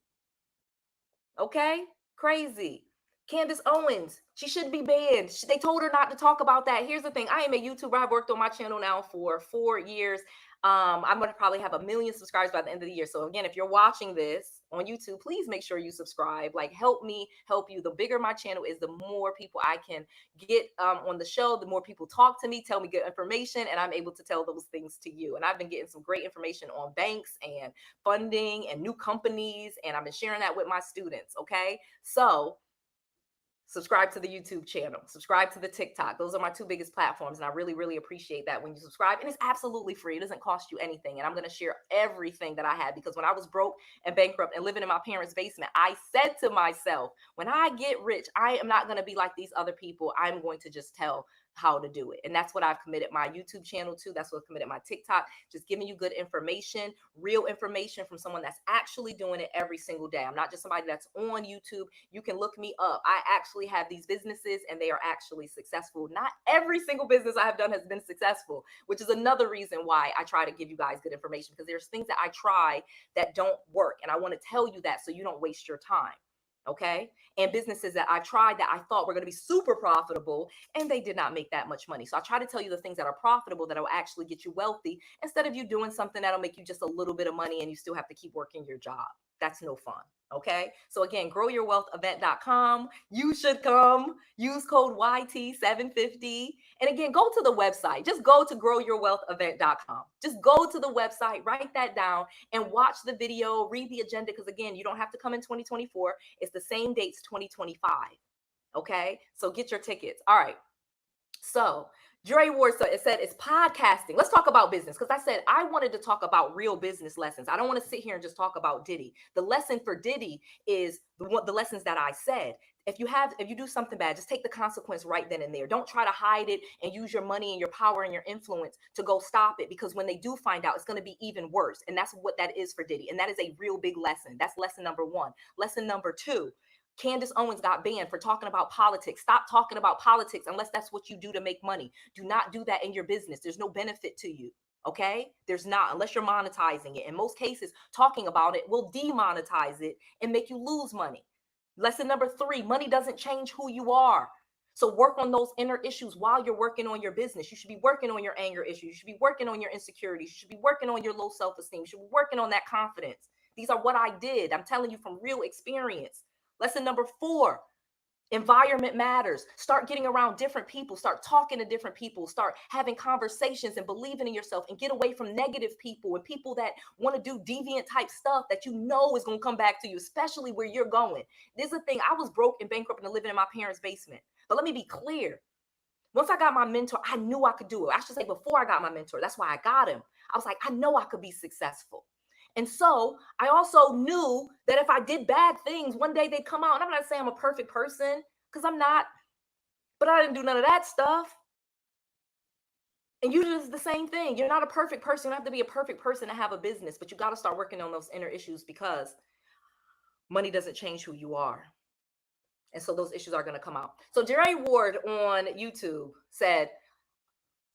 Okay, crazy. Candace Owens, she should be banned. They told her not to talk about that. Here's the thing. I am a YouTuber. I've worked on my channel now for 4 years. I'm going to probably have 1 million subscribers by the end of the year. So again, if you're watching this on YouTube, please make sure you subscribe. Like, help me help you. The bigger my channel is, the more people I can get on the show, the more people talk to me, tell me good information, and I'm able to tell those things to you. And I've been getting some great information on banks and funding and new companies, and I've been sharing that with my students. Okay, so subscribe to the YouTube channel, subscribe to the TikTok. Those are my 2 biggest platforms. And I really, really appreciate that when you subscribe. And it's absolutely free. It doesn't cost you anything. And I'm going to share everything that I had, because when I was broke and bankrupt and living in my parents' basement, I said to myself, when I get rich, I am not going to be like these other people. I'm going to just tell how to do it. And that's what I've committed my YouTube channel to. That's what I've committed my TikTok, just giving you good information, real information from someone that's actually doing it every single day. I'm not just somebody that's on YouTube. You can look me up. I actually have these businesses and they are actually successful. Not every single business I have done has been successful, which is another reason why I try to give you guys good information, because there's things that I try that don't work. And I want to tell you that so you don't waste your time. Okay. And businesses that I tried that I thought were going to be super profitable, and they did not make that much money. So I try to tell you the things that are profitable that will actually get you wealthy, instead of you doing something that'll make you just a little bit of money and you still have to keep working your job. That's no fun. Okay. So again, growyourwealthevent.com. You should come. Use code YT750. And again, go to the website. Just go to growyourwealthevent.com. Just go to the website, write that down, and watch the video, read the agenda. Because again, you don't have to come in 2024. It's the same dates 2025. Okay. So get your tickets. All right. So Dre Ward, so it said it's podcasting. Let's talk about business, because I said I wanted to talk about real business lessons. I don't want to sit here and just talk about Diddy. The lesson for Diddy is the lessons that I said. If you do something bad, just take the consequence right then and there. Don't try to hide it and use your money and your power and your influence to go stop it, because when they do find out, it's going to be even worse. And that's what that is for Diddy. And that is a real big lesson. That's lesson number one. Lesson number two. Candace Owens got banned for talking about politics. Stop talking about politics unless that's what you do to make money. Do not do that in your business. There's no benefit to you. Okay? There's not, unless you're monetizing it. In most cases, talking about it will demonetize it and make you lose money. Lesson number three, money doesn't change who you are. So work on those inner issues while you're working on your business. You should be working on your anger issues. You should be working on your insecurities. You should be working on your low self-esteem. You should be working on that confidence. These are what I did. I'm telling you from real experience. Lesson number four, environment matters. Start getting around different people. Start talking to different people. Start having conversations and believing in yourself, and get away from negative people and people that want to do deviant type stuff that you know is going to come back to you, especially where you're going. This is the thing. I was broke and bankrupt and living in my parents' basement. But let me be clear. Once I got my mentor, I knew I could do it. I should say before I got my mentor. That's why I got him. I was like, I know I could be successful. And so I also knew that if I did bad things, one day they'd come out. And I'm not saying I'm a perfect person, because I'm not, but I didn't do none of that stuff. And usually it's the same thing. You're not a perfect person. You don't have to be a perfect person to have a business, but you got to start working on those inner issues, because money doesn't change who you are. And so those issues are going to come out. So Dre Ward on YouTube said,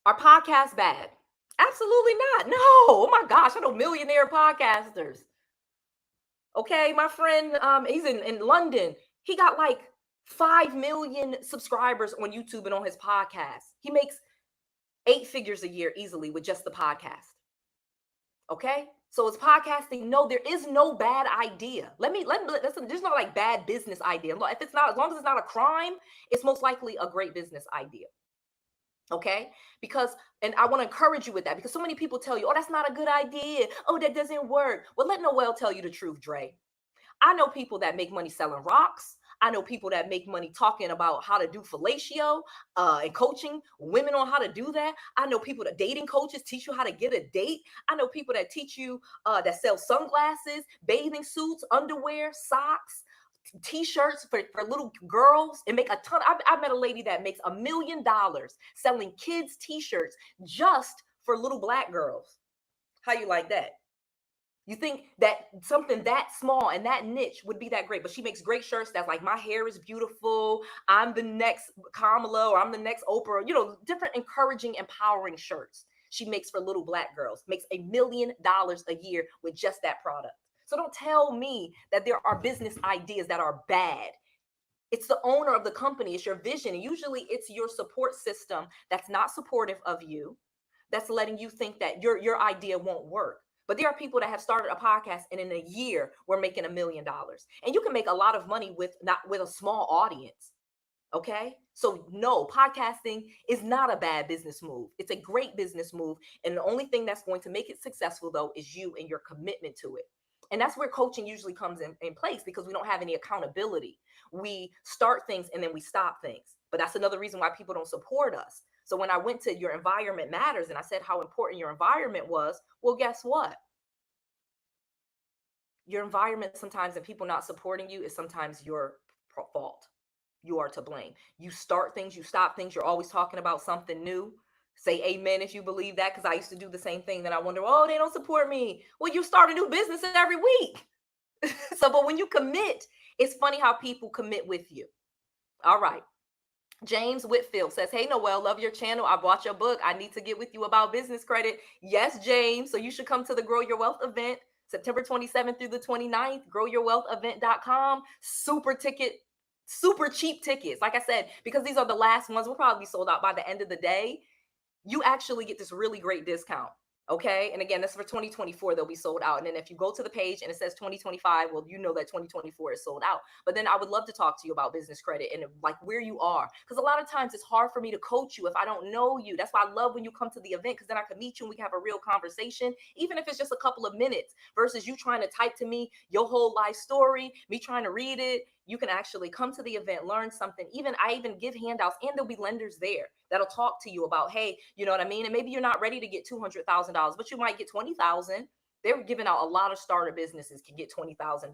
are podcasts bad? Absolutely not. No. Oh my gosh, I know millionaire podcasters. Okay, my friend, he's in London. He got like 5 million subscribers on YouTube and on his podcast. He makes 8 figures a year easily with just the podcast. Okay, so it's podcasting. No, there is no bad idea. There's no like bad business idea. If it's not, as long as it's not a crime, it's most likely a great business idea. Okay, because, and I want to encourage you with that, because so many people tell you, oh, that's not a good idea. Oh, that doesn't work. Well, let Noelle tell you the truth, Dre. I know people that make money selling rocks. I know people that make money talking about how to do fellatio and coaching women on how to do that. I know people that dating coaches teach you how to get a date. I know people that teach you that sell sunglasses, bathing suits, underwear, socks, T-shirts for little girls, and make a ton. I met a lady that makes $1 million selling kids T-shirts just for little Black girls. How you like that? You think that something that small and that niche would be that great, but she makes great shirts that's like, my hair is beautiful, I'm the next Kamala, or I'm the next Oprah, different encouraging, empowering shirts she makes for little Black girls, makes $1 million a year with just that product. So don't tell me that there are business ideas that are bad. It's the owner of the company. It's your vision. And usually it's your support system that's not supportive of you, that's letting you think that your idea won't work. But there are people that have started a podcast and in a year we're making $1 million. And you can make a lot of money with a small audience. Okay. So no, podcasting is not a bad business move. It's a great business move. And the only thing that's going to make it successful, though, is you and your commitment to it. And that's where coaching usually comes in place, because we don't have any accountability. We start things and then we stop things. But that's another reason why people don't support us. So when I went to your environment matters and I said how important your environment was, well, guess what? Your environment sometimes, and people not supporting you, is sometimes your fault. you are to blame. You start things, you stop things, you're always talking about something new. Say amen if you believe that, because I used to do the same thing. Then I wonder, oh, they don't support me. Well, you start a new business every week. So, but when you commit, it's funny how people commit with you. All right. James Whitfield says, hey, Noelle, love your channel. I bought your book. I need to get with you about business credit. Yes, James. So you should come to the Grow Your Wealth event, September 27th through the 29th, growyourwealthevent.com. Super cheap tickets. Like I said, because these are the last ones, we'll probably be sold out by the end of the day. You actually get this really great discount. Okay. And again, that's for 2024. They'll be sold out. And then if you go to the page and it says 2025, well, you know that 2024 is sold out. But then I would love to talk to you about business credit and like where you are. Because a lot of times it's hard for me to coach you if I don't know you. That's why I love when you come to the event, because then I can meet you and we can have a real conversation, even if it's just a couple of minutes versus you trying to type to me your whole life story, me trying to read it. You can actually come to the event, learn something. I even give handouts, and there'll be lenders there that'll talk to you about, hey, you know what I mean? And maybe you're not ready to get $200,000, but you might get 20,000. They're giving out, a lot of starter businesses can get $20,000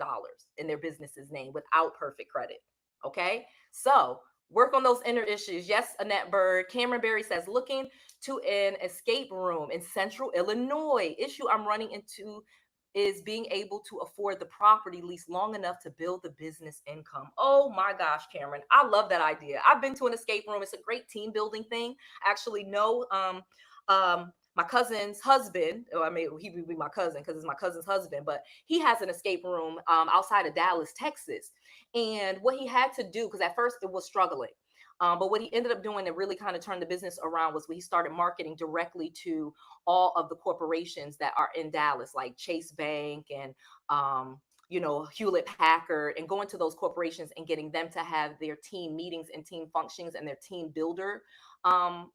in their business's name without perfect credit. Okay. So work on those inner issues. Yes, Annette Bird. Cameron Berry says, looking to an escape room in Central Illinois. Issue I'm running into is being able to afford the property lease long enough to build the business income. Oh my gosh, Cameron, I love that idea. I've been to an escape room. It's a great team building thing. I actually know my cousin's husband. Oh, I mean, he would be my cousin because it's my cousin's husband, but he has an escape room outside of Dallas, Texas. And what he had to do, because at first it was struggling, but what he ended up doing that really kind of turned the business around was when he started marketing directly to all of the corporations that are in Dallas, like Chase Bank and Hewlett Packard, and going to those corporations and getting them to have their team meetings and team functions and their team builder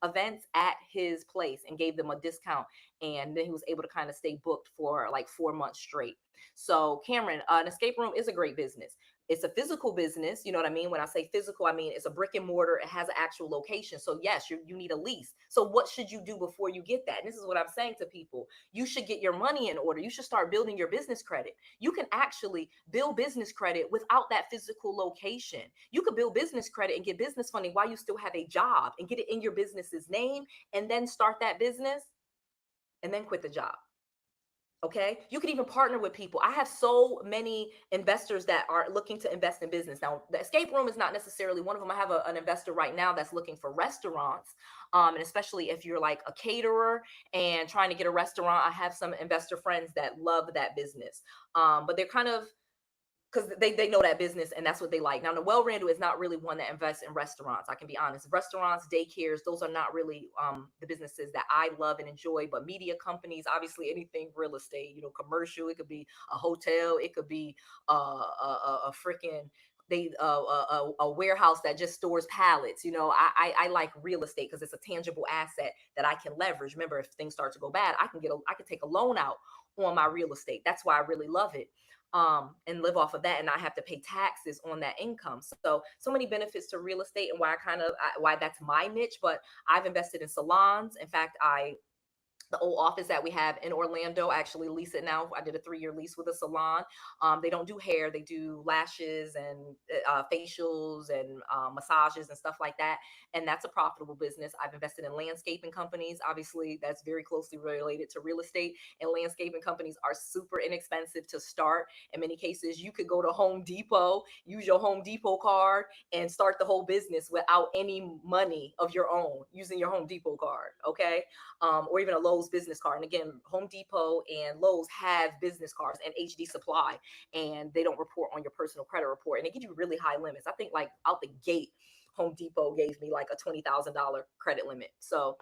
events at his place, and gave them a discount. And then he was able to kind of stay booked for like 4 months straight. So Cameron, an escape room is a great business. It's a physical business. You know what I mean? When I say physical, I mean it's a brick and mortar. It has an actual location. So yes, you need a lease. So what should you do before you get that? And this is what I'm saying to people. You should get your money in order. You should start building your business credit. You can actually build business credit without that physical location. You could build business credit and get business funding while you still have a job, and get it in your business's name, and then start that business and then quit the job. Okay. You can even partner with people. I have so many investors that are looking to invest in business. Now, the escape room is not necessarily one of them. I have an investor right now that's looking for restaurants. And especially if you're like a caterer and trying to get a restaurant, I have some investor friends that love that business. But they're kind of, because they know that business and that's what they like. Now, Noelle Randall is not really one that invests in restaurants. I can be honest. Restaurants, daycares, those are not really the businesses that I love and enjoy. But media companies, obviously anything real estate, commercial, it could be a hotel, it could be a freaking a warehouse that just stores pallets. I like real estate because it's a tangible asset that I can leverage. Remember, if things start to go bad, I can take a loan out on my real estate. That's why I really love it. And live off of that and not have to pay taxes on that income. So many benefits to real estate, and why that's my niche. But I've invested in salons. In fact, the old office that we have in Orlando, I actually lease it now. I did a 3-year lease with a salon. They don't do hair. They do lashes and facials and massages and stuff like that. And that's a profitable business. I've invested in landscaping companies. Obviously, that's very closely related to real estate. And landscaping companies are super inexpensive to start. In many cases, you could go to Home Depot, use your Home Depot card, and start the whole business without any money of your own, using your Home Depot card. Okay. Or even a Lowe's business card. And again, Home Depot and Lowe's have business cards and HD Supply, and they don't report on your personal credit report. And they give you really high limits. I think like out the gate, Home Depot gave me like a $20,000 credit limit. So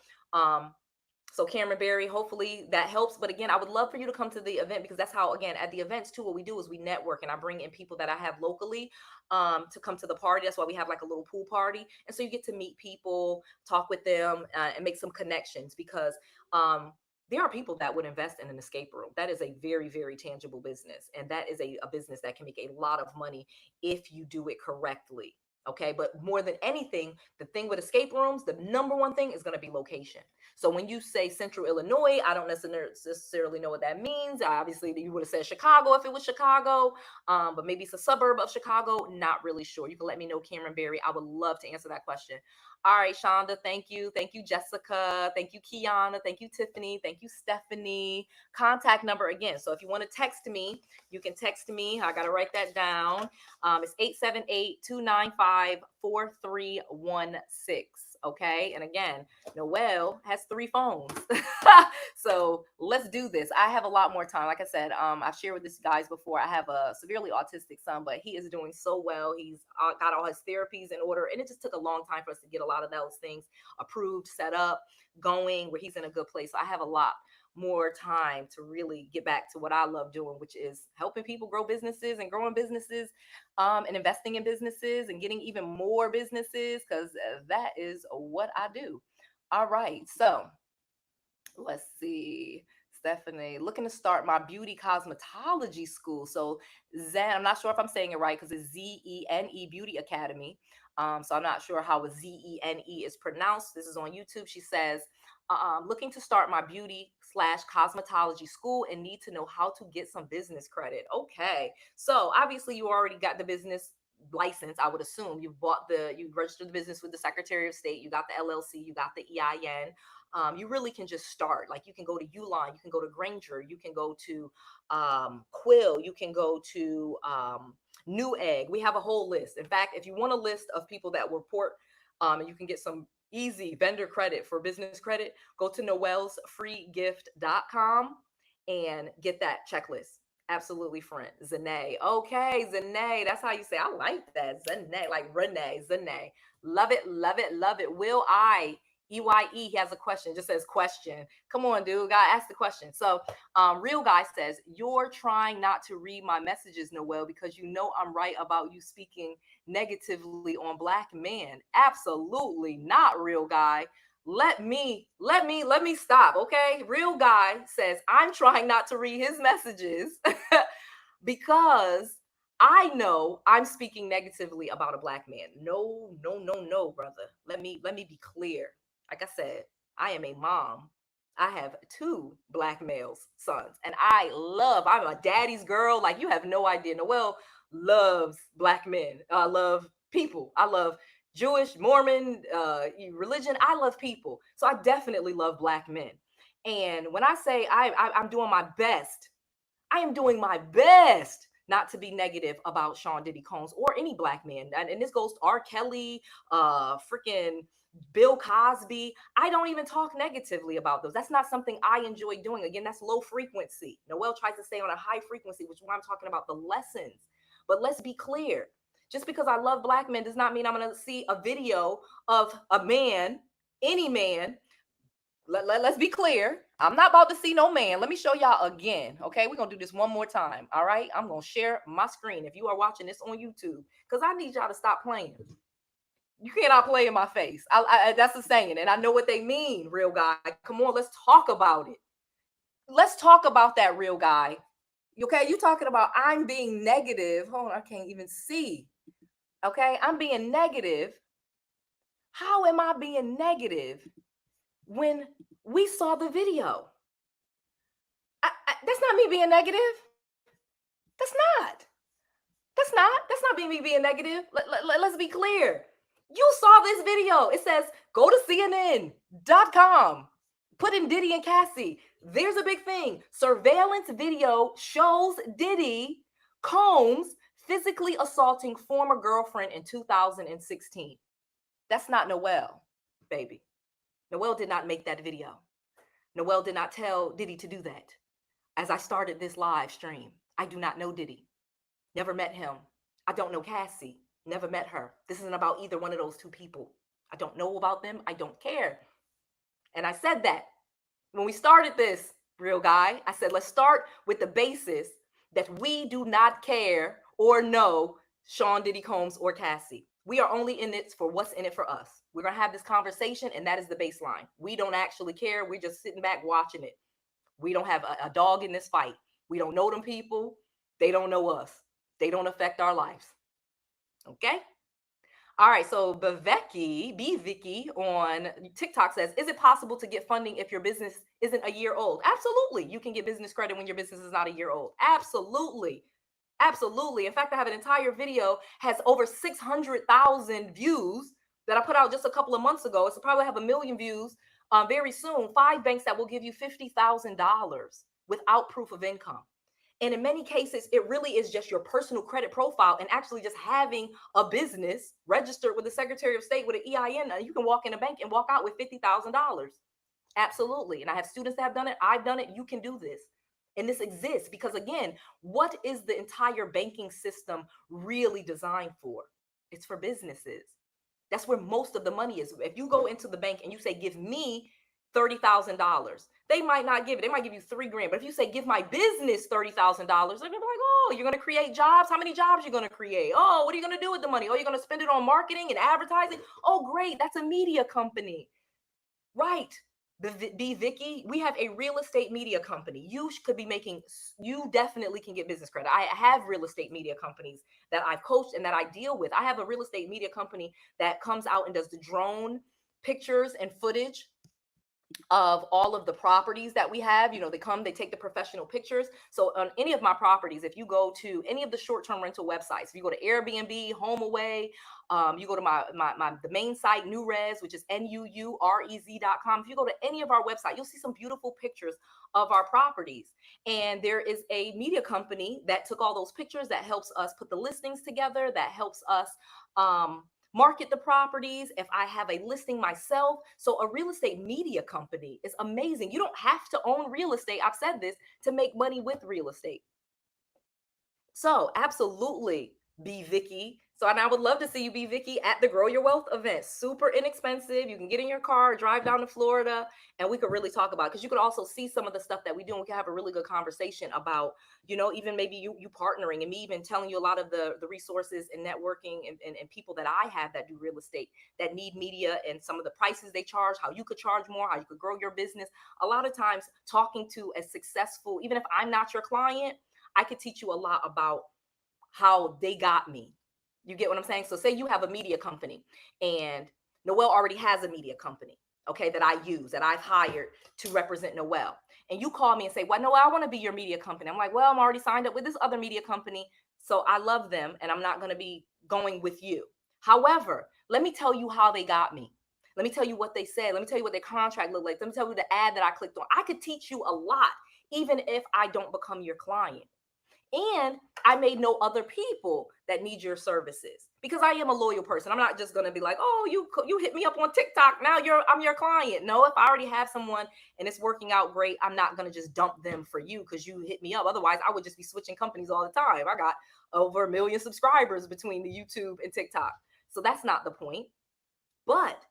Cameron Berry, hopefully that helps. But again, I would love for you to come to the event, because that's how, again, at the events too, what we do is we network, and I bring in people that I have locally to come to the party. That's why we have like a little pool party. And so you get to meet people, talk with them, and make some connections, because there are people that would invest in an escape room. That is a very, very tangible business. And that is a business that can make a lot of money if you do it correctly. Okay, but more than anything, the thing with escape rooms, the number one thing is going to be location. So when you say Central Illinois, I don't necessarily know what that means. Obviously, you would have said Chicago if it was Chicago, but maybe it's a suburb of Chicago. Not really sure. You can let me know, Cameron Berry. I would love to answer that question. All right, Shonda, thank you. Thank you, Jessica. Thank you, Kiana. Thank you, Tiffany. Thank you, Stephanie. Contact number again. So if you want to text me, you can text me. I got to write that down. It's 878-295-4316. Okay. And again, Noelle has 3 phones. So let's do this. I have a lot more time. Like I said, I've shared with this guys before. I have a severely autistic son, but he is doing so well. He's got all his therapies in order. And it just took a long time for us to get a lot of those things approved, set up, going where he's in a good place. So I have a lot more time to really get back to what I love doing, which is helping people grow businesses and growing businesses, and investing in businesses and getting even more businesses, because that is what I do. All right. So let's see. Stephanie, looking to start my beauty cosmetology school. So Zen, I'm not sure if I'm saying it right because it's ZENE Beauty Academy. So I'm not sure how a ZENE is pronounced. This is on YouTube. She says, looking to start my beauty slash cosmetology school and need to know how to get some business credit. Okay. So obviously you already got the business license. I would assume you registered the business with the Secretary of State. You got the LLC, you got the EIN. You really can just start. Like you can go to Uline, you can go to Granger, you can go to Quill, you can go to Newegg. We have a whole list. In fact, if you want a list of people that report and you can get some easy vendor credit for business credit, go to noellsfreegift.com and get that checklist. Absolutely, friend. Zane. Okay, Zane. That's how you say. I like that. Zane, like Renee. Zane. Love it, love it, love it. Will I? EYE, he has a question, just says question. Come on, dude. Gotta ask the question. So Real Guy says, you're trying not to read my messages, Noelle, because you know I'm right about you speaking negatively on Black men. Absolutely not, Real Guy. Let me stop, okay? Real Guy says, I'm trying not to read his messages because I know I'm speaking negatively about a Black man. No, no, no, no, brother. Let me be clear. Like I said, I am a mom. I have 2 Black males sons, and I'm a daddy's girl. Like you have no idea. Noelle loves Black men. I love people. I love Jewish, Mormon, religion. I love people. So I definitely love Black men. And when I say I'm doing my best, I am doing my best not to be negative about Sean Diddy Combs or any Black man. And this goes to R. Kelly, freaking Bill Cosby. I don't even talk negatively about those. That's not something I enjoy doing. Again, that's low frequency. Noelle tries to stay on a high frequency, which is why I'm talking about the lessons. But let's be clear. Just because I love Black men does not mean I'm going to see a video of a man, any man. Let's be clear. I'm not about to see no man. Let me show y'all again. Okay, we're gonna do this one more time. All right, I'm gonna share my screen if you are watching this on YouTube, because I need y'all to stop playing. You cannot play in my face. That's a saying, and I know what they mean. Real Guy, come on, let's talk about it. Let's talk about that, Real Guy. Okay, you talking about I'm being negative. Hold on, I can't even see. Okay, I'm being negative. How am I being negative when we saw the video? That's not me being negative. That's not. That's not me being negative. Let's be clear. You saw this video. It says go to CNN.com. Put in Diddy and Cassie. There's a big thing. Surveillance video shows Diddy Combs physically assaulting former girlfriend in 2016. That's not Noelle, baby. Noelle did not make that video. Noelle did not tell Diddy to do that. As I started this live stream, I do not know Diddy. Never met him. I don't know Cassie. Never met her. This isn't about either one of those 2 people. I don't know about them. I don't care. And I said that when we started this, Real Guy. I said, let's start with the basis that we do not care or know Sean Diddy Combs or Cassie. We are only in it for what's in it for us. We're going to have this conversation, and that is the baseline. We don't actually care. We're just sitting back watching it. We don't have a dog in this fight. We don't know them people. They don't know us. They don't affect our lives. Okay? All right, so Vicky on TikTok says, is it possible to get funding if your business isn't a year old? Absolutely. You can get business credit when your business is not a year old. Absolutely. Absolutely. In fact, I have an entire video, has over 600,000 views that I put out just a couple of months ago. It's probably have 1 million views very soon. 5 banks that will give you $50,000 without proof of income. And in many cases, it really is just your personal credit profile and actually just having a business registered with the Secretary of State with an EIN. You can walk in a bank and walk out with $50,000. Absolutely. And I have students that have done it. I've done it. You can do this. And this exists because, again, what is the entire banking system really designed for? It's for businesses. That's where most of the money is. If you go into the bank and you say, give me $30,000, they might not give it. They might give you $3,000. But if you say, give my business $30,000, they're gonna be like, oh, you're gonna create jobs. How many jobs you're gonna create? Oh, what are you gonna do with the money? Oh, you're gonna spend it on marketing and advertising. Oh, great, that's a media company, right? Be Vicky, we have a real estate media company. You could be making, you definitely can get business credit. I have real estate media companies that I've coached and that I deal with. I have a real estate media company that comes out and does the drone pictures and footage of all of the properties that we have. You know, they take the professional pictures. So on any of my properties, if you go to any of the short-term rental websites, if you go to Airbnb, HomeAway, you go to the main site, NuRez, which is NUUREZ.com. If you go to any of our websites, you'll see some beautiful pictures of our properties. And there is a media company that took all those pictures, that helps us put the listings together, that helps us market the properties if I have a listing myself. So a real estate media company is amazing. You don't have to own real estate, I've said this, to make money with real estate. So absolutely, be Vicky. So, and I would love to see you, be Vicky, at the Grow Your Wealth event. Super inexpensive. You can get in your car, drive down to Florida, and we could really talk about it. Because you could also see some of the stuff that we do, and we can have a really good conversation about, you know, even maybe you partnering, and me even telling you a lot of the resources and networking and people that I have that do real estate, that need media, and some of the prices they charge, how you could charge more, how you could grow your business. A lot of times talking to a successful, even if I'm not your client, I could teach you a lot about how they got me. You get what I'm saying? So say you have a media company, and Noelle already has a media company, okay, that I use, that I've hired to represent Noelle. And you call me and say, well, Noelle, I want to be your media company. I'm like, well, I'm already signed up with this other media company, so I love them, and I'm not going to be going with you. However, let me tell you how they got me. Let me tell you what they said. Let me tell you what their contract looked like. Let me tell you the ad that I clicked on. I could teach you a lot, even if I don't become your client. And I may know other people that need your services, because I am a loyal person. I'm not just going to be like, oh, you hit me up on TikTok, now I'm your client. No, if I already have someone and it's working out great, I'm not going to just dump them for you because you hit me up. Otherwise, I would just be switching companies all the time. I got over 1 million subscribers between the YouTube and TikTok. So that's not the point. But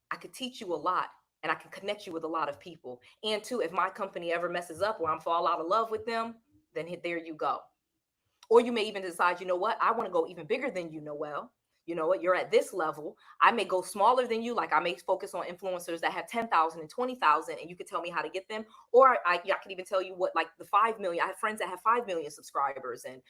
I could teach you a lot, and I can connect you with a lot of people. And too, if my company ever messes up or I'm fall out of love with them, then there you go. Or you may even decide, you know what, I want to go even bigger than you, Noelle. You know what, you're at this level. I may go smaller than you. Like I may focus on influencers that have 10,000 and 20,000, and you could tell me how to get them. Or I can even tell you what, like the 5 million. I have friends that have 5 million subscribers, and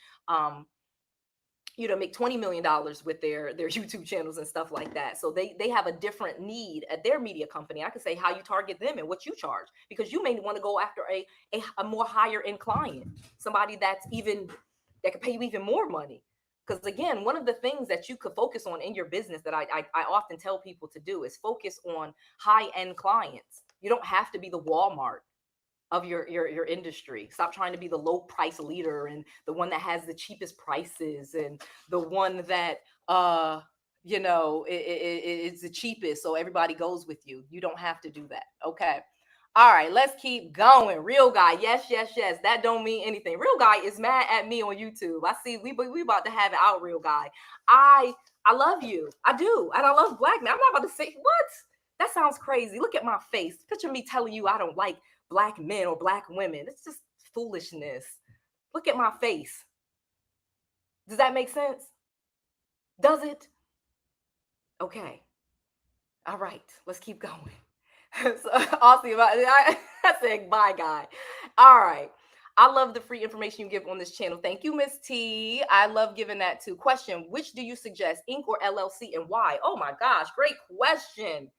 make $20 million with their YouTube channels and stuff like that. So they have a different need at their media company. I could say how you target them and what you charge, because you may want to go after a more higher end client, somebody that could pay you even more money. Because again, one of the things that you could focus on in your business that I often tell people to do is focus on high end clients. You don't have to be the Walmart of your industry. Stop trying to be the low price leader and the one that has the cheapest prices and the one that it's the cheapest, so everybody goes with you. You don't have to do that. Okay. All right, let's keep going. Real guy, yes. That don't mean anything. Real guy is mad at me on YouTube. I see we about to have it out. Real guy, I love you. I do, and I love black men. I'm not about to say what. That sounds crazy. Look at my face. Picture me telling you I don't like black men or black women. It's just foolishness. Look at my face. Does that make sense? Does it? Okay. All right. Let's keep going. So, Aussie, I said bye, guy. All right. I love the free information you give on this channel. Thank you, Miss T. I love giving that too. Question, which do you suggest, Inc. or LLC, and why? Oh my gosh, great question.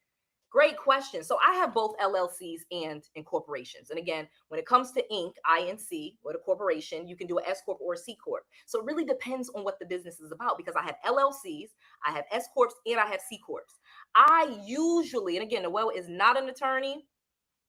Great question. So I have both LLCs and incorporations. And again, when it comes to Inc., INC, or the corporation, you can do an S Corp or a C Corp. So it really depends on what the business is about, because I have LLCs, I have S Corps, and I have C Corps. I usually, and again, Noelle is not an attorney,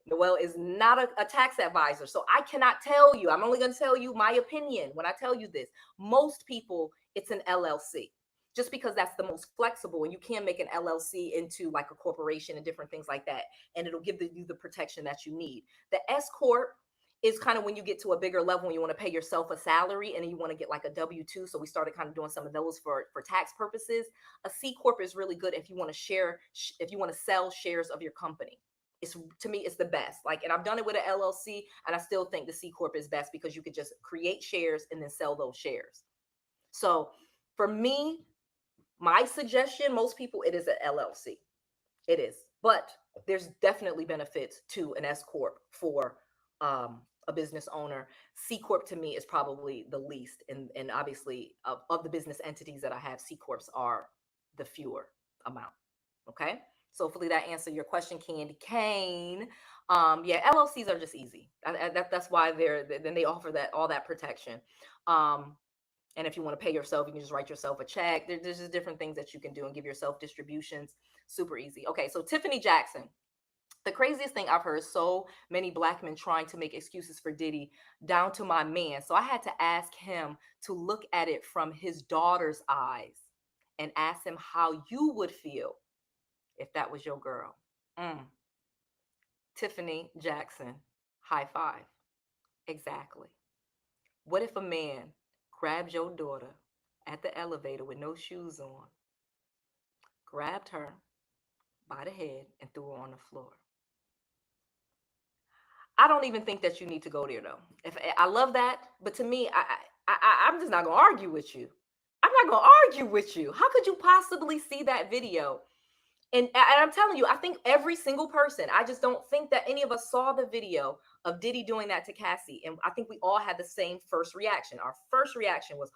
Noelle is not a tax advisor. So I cannot tell you, I'm only going to tell you my opinion when I tell you this. Most people, it's an LLC, just because that's the most flexible, and you can make an LLC into like a corporation and different things like that. And it'll give you the protection that you need. The S Corp is kind of when you get to a bigger level and you want to pay yourself a salary and then you want to get like a W-2. So we started kind of doing some of those for tax purposes. A C Corp is really good if you want to share, if you want to sell shares of your company. It's, to me, it's the best. Like, and I've done it with an LLC, and I still think the C Corp is best because you could just create shares and then sell those shares. So for me, my suggestion, most people, it is an LLC. It is, but there's definitely benefits to an S Corp for a business owner. C Corp to me is probably the least, and obviously of the business entities that I have, C Corps are the fewer amount. Okay. So hopefully that answered your question, Candy Cane. Yeah, LLCs are just easy. That's why then they offer that all that protection. And if you want to pay yourself, you can just write yourself a check. There's just different things that you can do and give yourself distributions. Super easy. Okay, so Tiffany Jackson. The craziest thing I've heard, so many Black men trying to make excuses for Diddy, down to my man. So I had to ask him to look at it from his daughter's eyes and ask him how you would feel if that was your girl. Tiffany Jackson, high five. Exactly. What if a man grabbed your daughter at the elevator with no shoes on, grabbed her by the head, and threw her on the floor? I don't even think that you need to go there, though. If I love that, but to me, I'm just not gonna argue with you. I'm not gonna argue with you. How could you possibly see that video? And I'm telling you, I think every single person, I just don't think that any of us saw the video of Diddy doing that to Cassie. And I think we all had the same first reaction. Our first reaction was,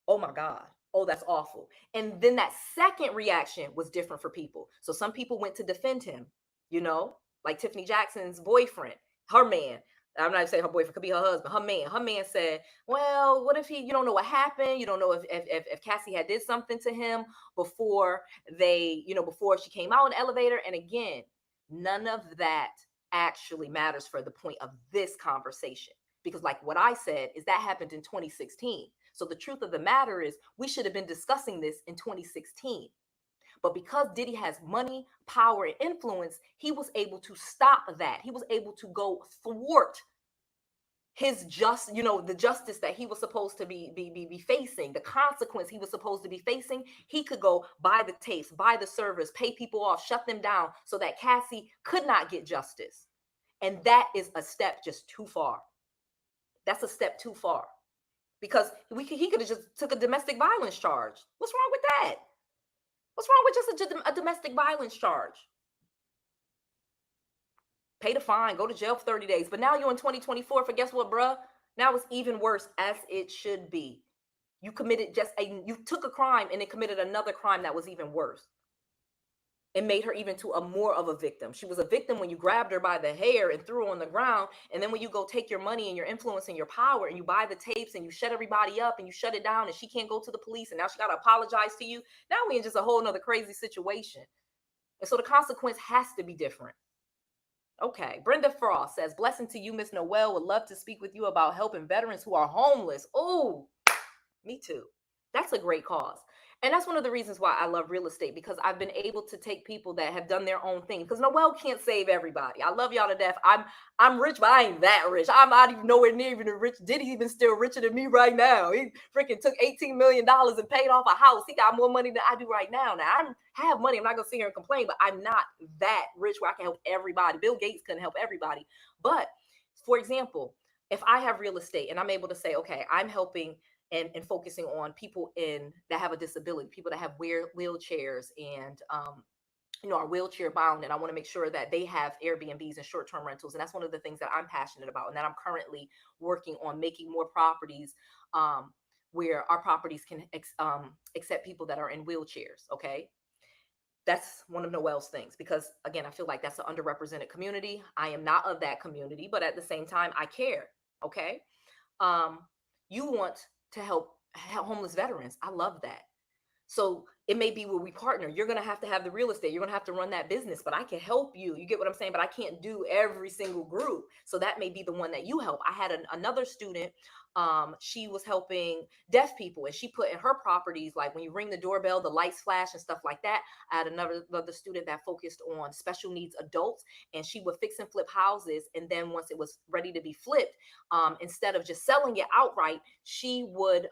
oh my God, oh, that's awful. And then that second reaction was different for people. So some people went to defend him, you know, like Tiffany Jackson's boyfriend, her man. I'm not saying her boyfriend, could be her husband, her man. Her man said, well, what if you don't know what happened? You don't know if Cassie had did something to him before before she came out in the elevator. And again, none of that actually matters for the point of this conversation. Because like what I said is that happened in 2016. So the truth of the matter is we should have been discussing this in 2016. But because Diddy has money, power, and influence, he was able to stop that. He was able to go thwart his the justice that he was supposed to be facing, the consequence he was supposed to be facing. He could go buy the tapes, buy the servers, pay people off, shut them down so that Cassie could not get justice. And that is a step just too far. That's a step too far. Because he could have just took a domestic violence charge. What's wrong with that? What's wrong with just a domestic violence charge? Pay the fine, go to jail for 30 days. But now you're in 2024, for guess what, bruh? Now it's even worse, as it should be. You committed you took a crime and then committed another crime that was even worse. It made her even to a more of a victim. She was a victim when you grabbed her by the hair and threw her on the ground. And then when you go take your money and your influence and your power and you buy the tapes and you shut everybody up and you shut it down and she can't go to the police and now she got to apologize to you. Now we're in just a whole nother crazy situation. And so the consequence has to be different. Okay. Brenda Frost says, blessing to you, Miss Noelle. Would love to speak with you about helping veterans who are homeless. Oh, me too. That's a great cause. And that's one of the reasons why I love real estate, because I've been able to take people that have done their own thing. Because Noelle can't save everybody. I love y'all to death. I'm rich, but I ain't that rich. I'm not even nowhere near even rich. Diddy even still richer than me right now. He freaking took $18 million and paid off a house. He got more money than I do right now. Now I have money. I'm not gonna sit here and complain, but I'm not that rich where I can help everybody. Bill Gates couldn't help everybody. But for example, if I have real estate and I'm able to say, okay, I'm helping and focusing on people that have a disability, people that have wheelchairs and are wheelchair bound, and I want to make sure that they have Airbnbs and short-term rentals. And that's one of the things that I'm passionate about, and that I'm currently working on making more properties where our properties can accept people that are in wheelchairs. Okay. That's one of Noelle's things, because again, I feel like that's an underrepresented community. I am not of that community, but at the same time, I care. Okay. You want to help homeless veterans. I love that. So it may be where we partner. You're going to have the real estate. You're going to have to run that business, but I can help you. You get what I'm saying? But I can't do every single group. So that may be the one that you help. I had another student. She was helping deaf people, and she put in her properties, like when you ring the doorbell, the lights flash and stuff like that. I had another student that focused on special needs adults, and she would fix and flip houses. And then once it was ready to be flipped, instead of just selling it outright, she would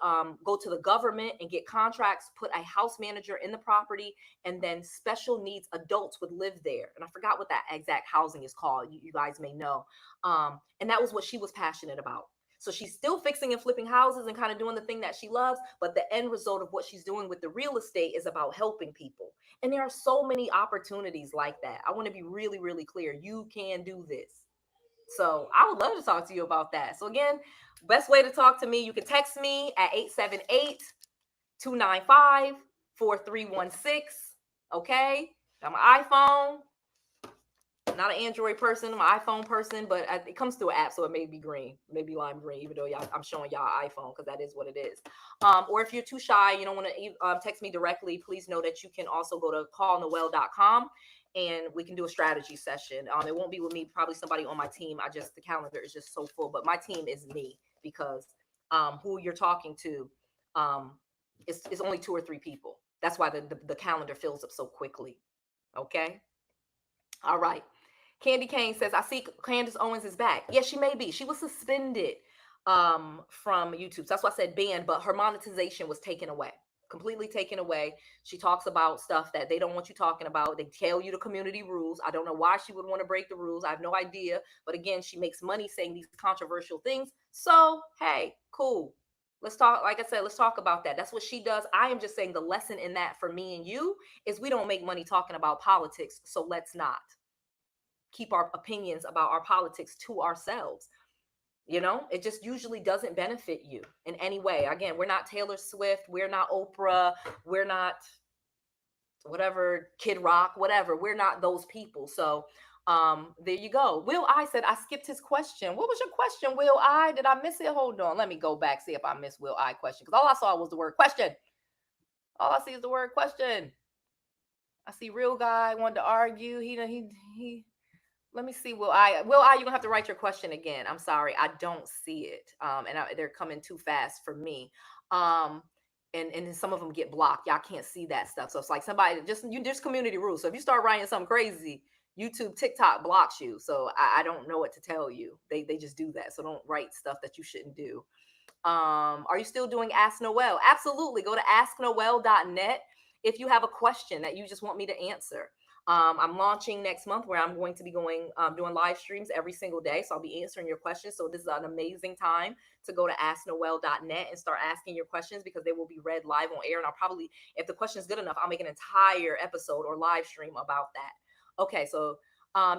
go to the government and get contracts, put a house manager in the property, and then special needs adults would live there. And I forgot what that exact housing is called. You guys may know. And that was what she was passionate about. So she's still fixing and flipping houses and kind of doing the thing that she loves, but the end result of what she's doing with the real estate is about helping people. And there are so many opportunities like that. I want to be really, really clear. You can do this. So I would love to talk to you about that. So again, best way to talk to me, you can text me at 878-295-4316. Okay. I'm an iPhone, not an Android person. I'm an iPhone person, but it comes through an app, so it may be green, maybe lime green, even though I'm showing y'all iPhone, because that is what it is. Or if you're too shy, you don't want to text me directly, please know that you can also go to callnoelle.com, and we can do a strategy session. It won't be with me, probably somebody on my team. The calendar is just so full, but my team is me, because who you're talking to is only 2 or 3 people. That's why the calendar fills up so quickly. Okay. All right. Candy Kane says, I see Candace Owens is back. Yes, she may be. She was suspended from YouTube. So that's why I said banned, but her monetization was taken away, completely taken away. She talks about stuff that they don't want you talking about. They tell you the community rules. I don't know why she would want to break the rules. I have no idea. But again, she makes money saying these controversial things. So, hey, cool. Let's talk. Like I said, let's talk about that. That's what she does. I am just saying the lesson in that for me and you is we don't make money talking about politics. So let's not keep our opinions about our politics to ourselves. It just usually doesn't benefit you in any way. Again, we're not Taylor Swift, we're not Oprah, we're not whatever, Kid Rock, whatever. We're not those people. So there you go. Will I said I skipped his question. What was your question, Will I? Did I miss it? Hold on, let me go back, see if I missed Will I question, because all I saw was the word question. All I see is the word question. I see real guy wanted to argue. He let me see. Will I, you're gonna have to write your question again. I'm sorry, I don't see it. They're coming too fast for me. And then some of them get blocked. Y'all can't see that stuff. So it's like somebody just community rules. So if you start writing something crazy, YouTube, TikTok blocks you. So I don't know what to tell you. They just do that. So don't write stuff that you shouldn't do. Are you still doing Ask Noelle? Absolutely. Go to asknoelle.net if you have a question that you just want me to answer. I'm launching next month where I'm going to be doing live streams every single day. So I'll be answering your questions. So this is an amazing time to go to asknoelle.net and start asking your questions, because they will be read live on air. And I'll probably, if the question is good enough, I'll make an entire episode or live stream about that. Okay. So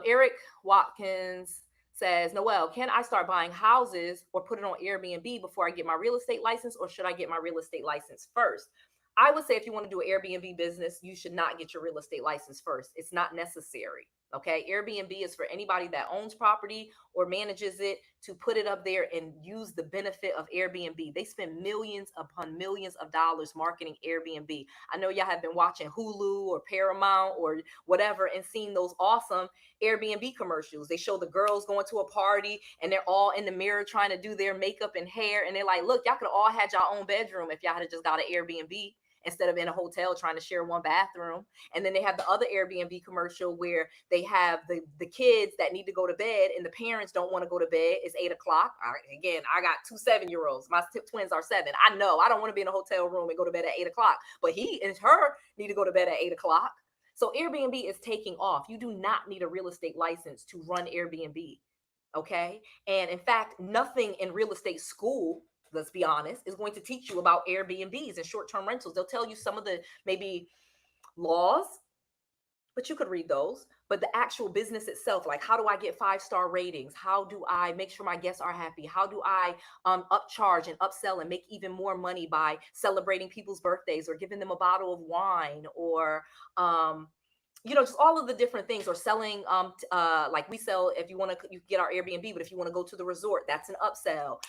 Eric Watkins says, Noelle, can I start buying houses or put it on Airbnb before I get my real estate license, or should I get my real estate license first? I would say if you want to do an Airbnb business, you should not get your real estate license first. It's not necessary. Okay. Airbnb is for anybody that owns property or manages it to put it up there and use the benefit of Airbnb. They spend millions upon millions of dollars marketing Airbnb. I know y'all have been watching Hulu or Paramount or whatever and seen those awesome Airbnb commercials. They show the girls going to a party and they're all in the mirror trying to do their makeup and hair. And they're like, look, y'all could have all had y'all own bedroom if y'all had just got an Airbnb instead of in a hotel trying to share one bathroom. And then they have the other Airbnb commercial where they have the kids that need to go to bed and the parents don't want to go to bed. It's 8 o'clock. Again, I got 2 7-year-olds. My twins are 7. I know I don't want to be in a hotel room and go to bed at 8 o'clock, but he and her need to go to bed at 8 o'clock. So Airbnb is taking off. You do not need a real estate license to run Airbnb. Okay. And in fact, nothing in real estate school, let's be honest, is going to teach you about Airbnbs and short-term rentals. They'll tell you some of the maybe laws, but you could read those. But the actual business itself, like how do I get 5-star ratings? How do I make sure my guests are happy? How do I upcharge and upsell and make even more money by celebrating people's birthdays or giving them a bottle of wine or just all of the different things, or selling like we sell, if you want to, you get our Airbnb, but if you want to go to the resort, that's an upsell.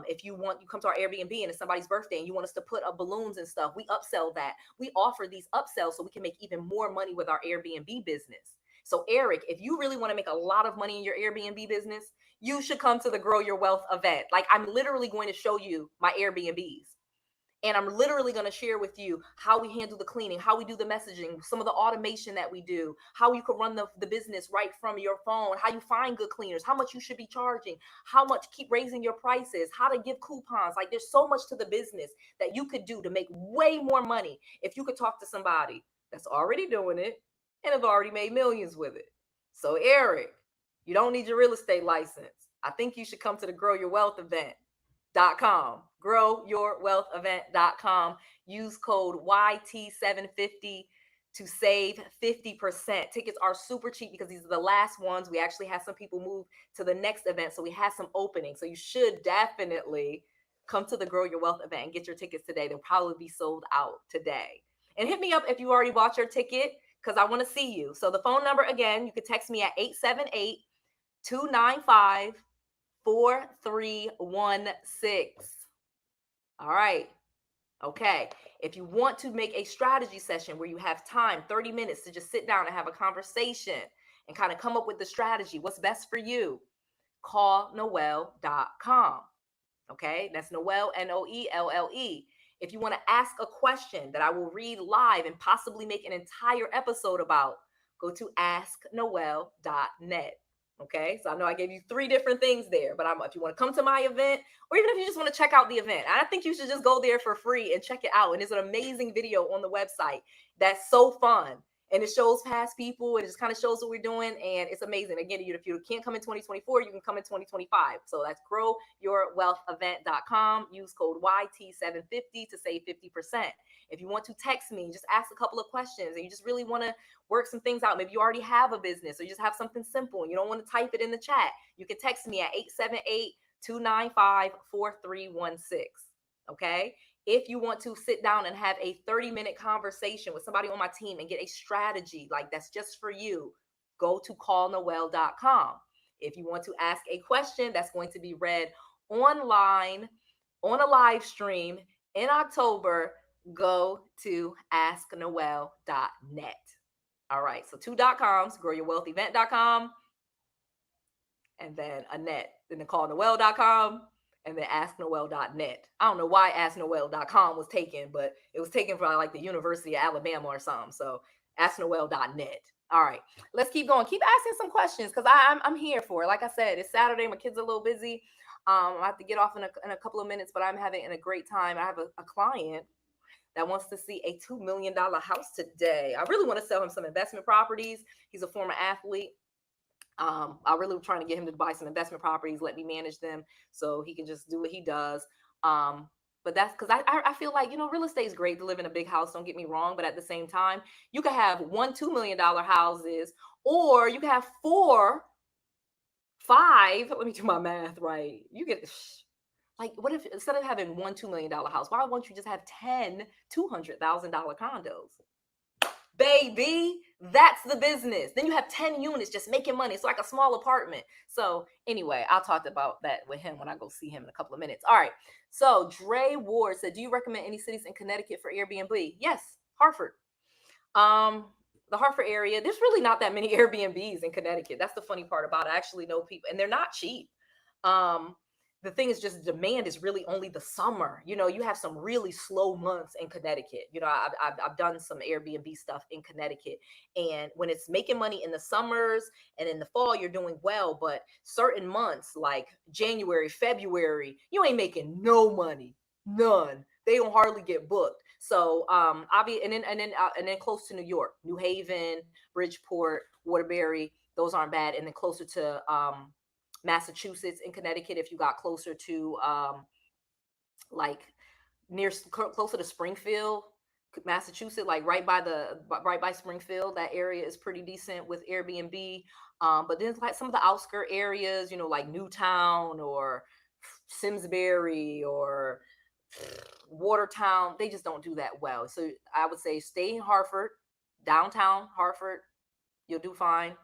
If you come to our Airbnb and it's somebody's birthday and you want us to put up balloons and stuff, we upsell that. We offer these upsells so we can make even more money with our Airbnb business. So Eric, if you really want to make a lot of money in your Airbnb business, you should come to the Grow Your Wealth event. Like, I'm literally going to show you my Airbnbs. And I'm literally going to share with you how we handle the cleaning, how we do the messaging, some of the automation that we do, how you can run the business right from your phone, how you find good cleaners, how much you should be charging, how much keep raising your prices, how to give coupons. Like, there's so much to the business that you could do to make way more money if you could talk to somebody that's already doing it and have already made millions with it. So Eric, you don't need your real estate license. I think you should come to the Grow Your Wealth event.com. growyourwealthevent.com. Use code YT750 to save 50%. Tickets are super cheap because these are the last ones. We actually have some people move to the next event, so we have some openings. So you should definitely come to the Grow Your Wealth event and get your tickets today. They'll probably be sold out today. And hit me up if you already bought your ticket, because I want to see you. So the phone number, again, you can text me at 878-295-4316. All right. Okay. If you want to make a strategy session where you have time, 30 minutes to just sit down and have a conversation and kind of come up with the strategy, what's best for you, call Noelle.com. Okay. That's Noelle, Noelle. If you want to ask a question that I will read live and possibly make an entire episode about, go to asknoelle.net. Okay, so I know I gave you 3 different things there, but if you want to come to my event, or even if you just want to check out the event, I think you should just go there for free and check it out. And there's an amazing video on the website that's so fun. And it shows past people. It just kind of shows what we're doing. And it's amazing. Again, if you can't come in 2024, you can come in 2025. So that's growyourwealthevent.com. Use code YT750 to save 50%. If you want to text me, just ask a couple of questions and you just really want to work some things out. Maybe you already have a business or you just have something simple and you don't want to type it in the chat. You can text me at 878-295-4316. Okay. If you want to sit down and have a 30-minute conversation with somebody on my team and get a strategy like that's just for you, go to callnoelle.com. If you want to ask a question that's going to be read online on a live stream in October, go to asknoelle.net. All right, so 2 .coms, growyourwealthevent.com, and then a net, then the callnoelle.com, and then asknoelle.net. I don't know why asknoelle.com was taken, but it was taken from like the University of Alabama or something. So asknoelle.net. All right, let's keep going. Keep asking some questions because I'm here for it. Like I said, it's Saturday. My kids are a little busy. I have to get off in a couple of minutes, but I'm having a great time. I have a client that wants to see a $2 million house today. I really want to sell him some investment properties. He's a former athlete. I really was trying to get him to buy some investment properties, let me manage them so he can just do what he does. But that's because I feel like, real estate is great to live in a big house. Don't get me wrong. But at the same time, you could have $1-2 million houses, or you could have 4, 5. Let me do my math right. You get what if instead of having $1-2 million house, why won't you just have 10 $200,000 condos? Baby, that's the business. Then you have 10 units just making money. It's like a small apartment. So anyway, I'll talk about that with him when I go see him in a couple of minutes. All right. So Dre Ward said, do you recommend any cities in Connecticut for Airbnb? Yes, Hartford. The Hartford area, there's really not that many Airbnbs in Connecticut. That's the funny part about it. I actually know people, and they're not cheap. The thing is just demand is really only the summer. You have some really slow months in Connecticut. I've done some Airbnb stuff in Connecticut, and when it's making money in the summers and in the fall, you're doing well. But certain months like January, February, you ain't making no money, none. They don't hardly get booked. So and then close to New York, New Haven, Bridgeport, Waterbury, those aren't bad. And then closer to Massachusetts and Connecticut, if you got closer to closer to Springfield, Massachusetts, like right by Springfield. That area is pretty decent with Airbnb. But then like some of the outskirt areas, like Newtown or Simsbury or Watertown, they just don't do that well. So I would say stay in Hartford, downtown Hartford, you'll do fine.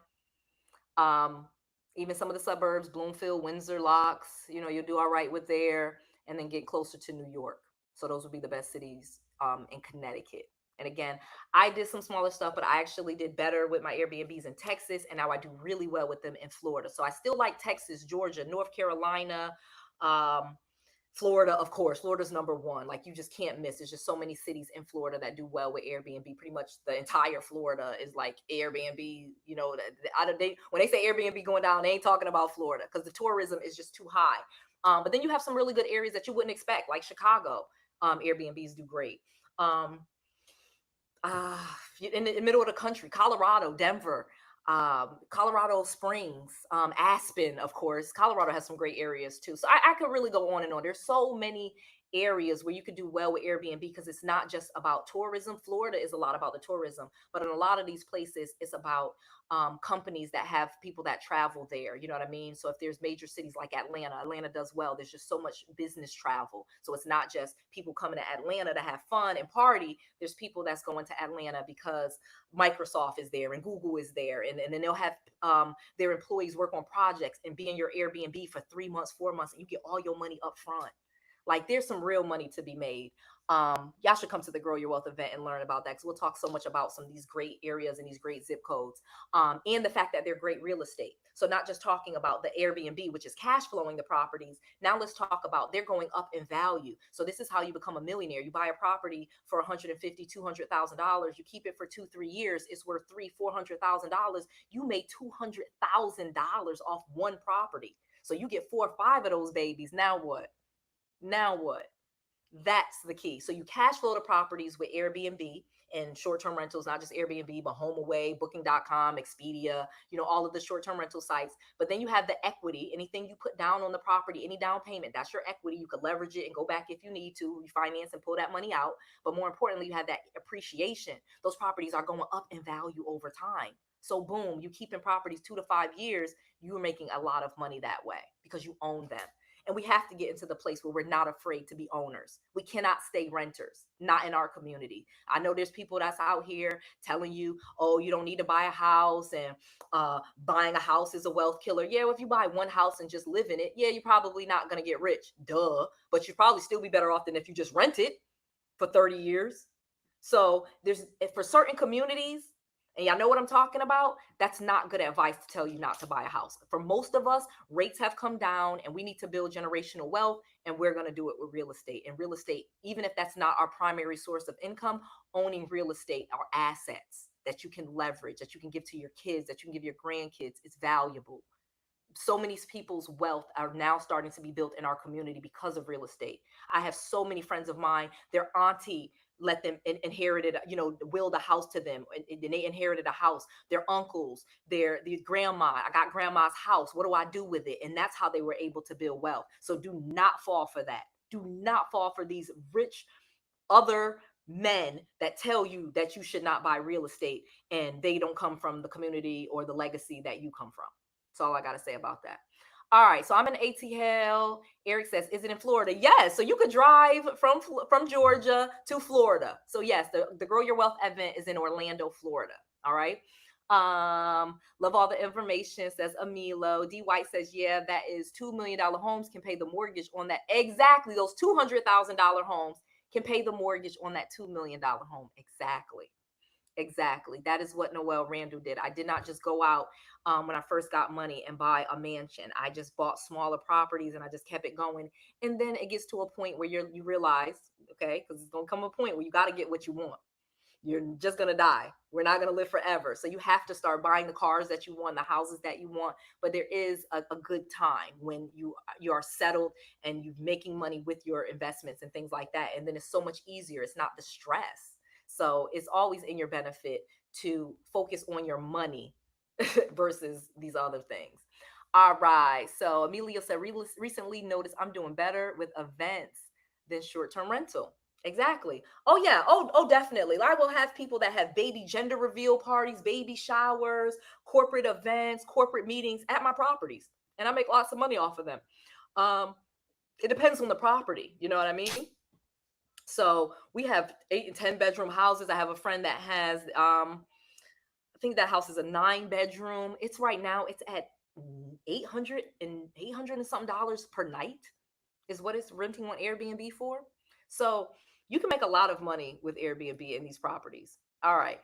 Um, Even some of the suburbs, Bloomfield, Windsor, Locks, you'll do all right with there, and then get closer to New York. So those would be the best cities in Connecticut. And again, I did some smaller stuff, but I actually did better with my Airbnbs in Texas, and now I do really well with them in Florida. So I still like Texas, Georgia, North Carolina, um, Florida, of course. Florida's number one. Like you just can't miss. There's just so many cities in Florida that do well with Airbnb. Pretty much the entire Florida is like Airbnb. When they say Airbnb going down, they ain't talking about Florida because the tourism is just too high. But then you have some really good areas that you wouldn't expect, like Chicago. Airbnbs do great. Um, uh, in the middle of the country, Colorado, Denver, Colorado Springs, Aspen, of course. Colorado has some great areas too. So I could really go on and on. There's so many areas where you could do well with Airbnb because it's not just about tourism. Florida is a lot about the tourism, but in a lot of these places, it's about companies that have people that travel there. You know what I mean? So if there's major cities like Atlanta does well. There's just so much business travel. So it's not just people coming to Atlanta to have fun and party. There's people that's going to Atlanta because Microsoft is there and Google is there, and then they'll have their employees work on projects and be in your Airbnb for 3 months, 4 months, and you get all your money up front. Like there's some real money to be made. Y'all should come to the Grow Your Wealth event and learn about that because we'll talk so much about some of these great areas and these great zip codes, and the fact that they're great real estate. So not just talking about the Airbnb, which is cash flowing the properties. Now let's talk about they're going up in value. So this is how you become a millionaire. You buy a property for 150, $200,000. You keep it for 2, 3 years. It's worth $300,000, $400,000. You made $200,000 off one property. So you get 4 or 5 of those babies. Now what? Now what? That's the key. So you cash flow the properties with Airbnb and short-term rentals, not just Airbnb, but HomeAway, Booking.com, Expedia, all of the short-term rental sites. But then you have the equity, anything you put down on the property, any down payment, that's your equity. You could leverage it and go back if you need to, refinance and pull that money out. But more importantly, you have that appreciation. Those properties are going up in value over time. So boom, you keep in properties 2 to 5 years, you're making a lot of money that way because you own them. And we have to get into the place where we're not afraid to be owners. We cannot stay renters, not in our community. I know there's people that's out here telling you, oh, you don't need to buy a house, and buying a house is a wealth killer. Yeah, well, if you buy one house and just live in it, yeah, you're probably not going to get rich. Duh. But you'd probably still be better off than if you just rent it for 30 years. So there's for certain communities, and y'all know what I'm talking about, that's not good advice to tell you not to buy a house. For most of us, rates have come down and we need to build generational wealth, and we're going to do it with real estate. And real estate, even if that's not our primary source of income, owning real estate are assets that you can leverage, that you can give to your kids, that you can give your grandkids. It's valuable. So many people's wealth are now starting to be built in our community because of real estate. I have so many friends of mine, their auntie let them inherited, willed a house to them, and they inherited a house. Their uncles, their grandma, I got grandma's house. What do I do with it? And that's how they were able to build wealth. So do not fall for that. Do not fall for these rich other men that tell you that you should not buy real estate and they don't come from the community or the legacy that you come from. That's all I got to say about that. All right, so I'm in ATL. Eric says, "Is it in Florida?" Yes, so you could drive from Georgia to Florida. So yes, the Grow Your Wealth event is in Orlando, Florida. All right. Love all the information, says Amilo. D White says, yeah, that is $2 million homes can pay the mortgage on that. Exactly, those $200,000 homes can pay the mortgage on that $2 million home. Exactly. Exactly. That is what Noelle Randall did. I did not just go out when I first got money and buy a mansion. I just bought smaller properties and I just kept it going. And then it gets to a point where you realize, okay, because it's gonna come a point where you got to get what you want. You're just gonna die. We're not gonna live forever. So you have to start buying the cars that you want, the houses that you want. But there is a good time when you are settled and you're making money with your investments and things like that. And then it's so much easier. It's not the stress. So it's always in your benefit to focus on your money versus these other things. All right. So Amelia said, recently noticed I'm doing better with events than short term rental. Exactly. Oh yeah. Oh definitely. I will have people that have baby gender reveal parties, baby showers, corporate events, corporate meetings at my properties, and I make lots of money off of them. Um, it depends on the property. You know what I mean? So we have 8 and 10 bedroom houses. I have a friend that has I think that house is a 9 bedroom. It's right now it's at 800 and something dollars per night is what it's renting on Airbnb for. So you can make a lot of money with Airbnb in these properties. All right.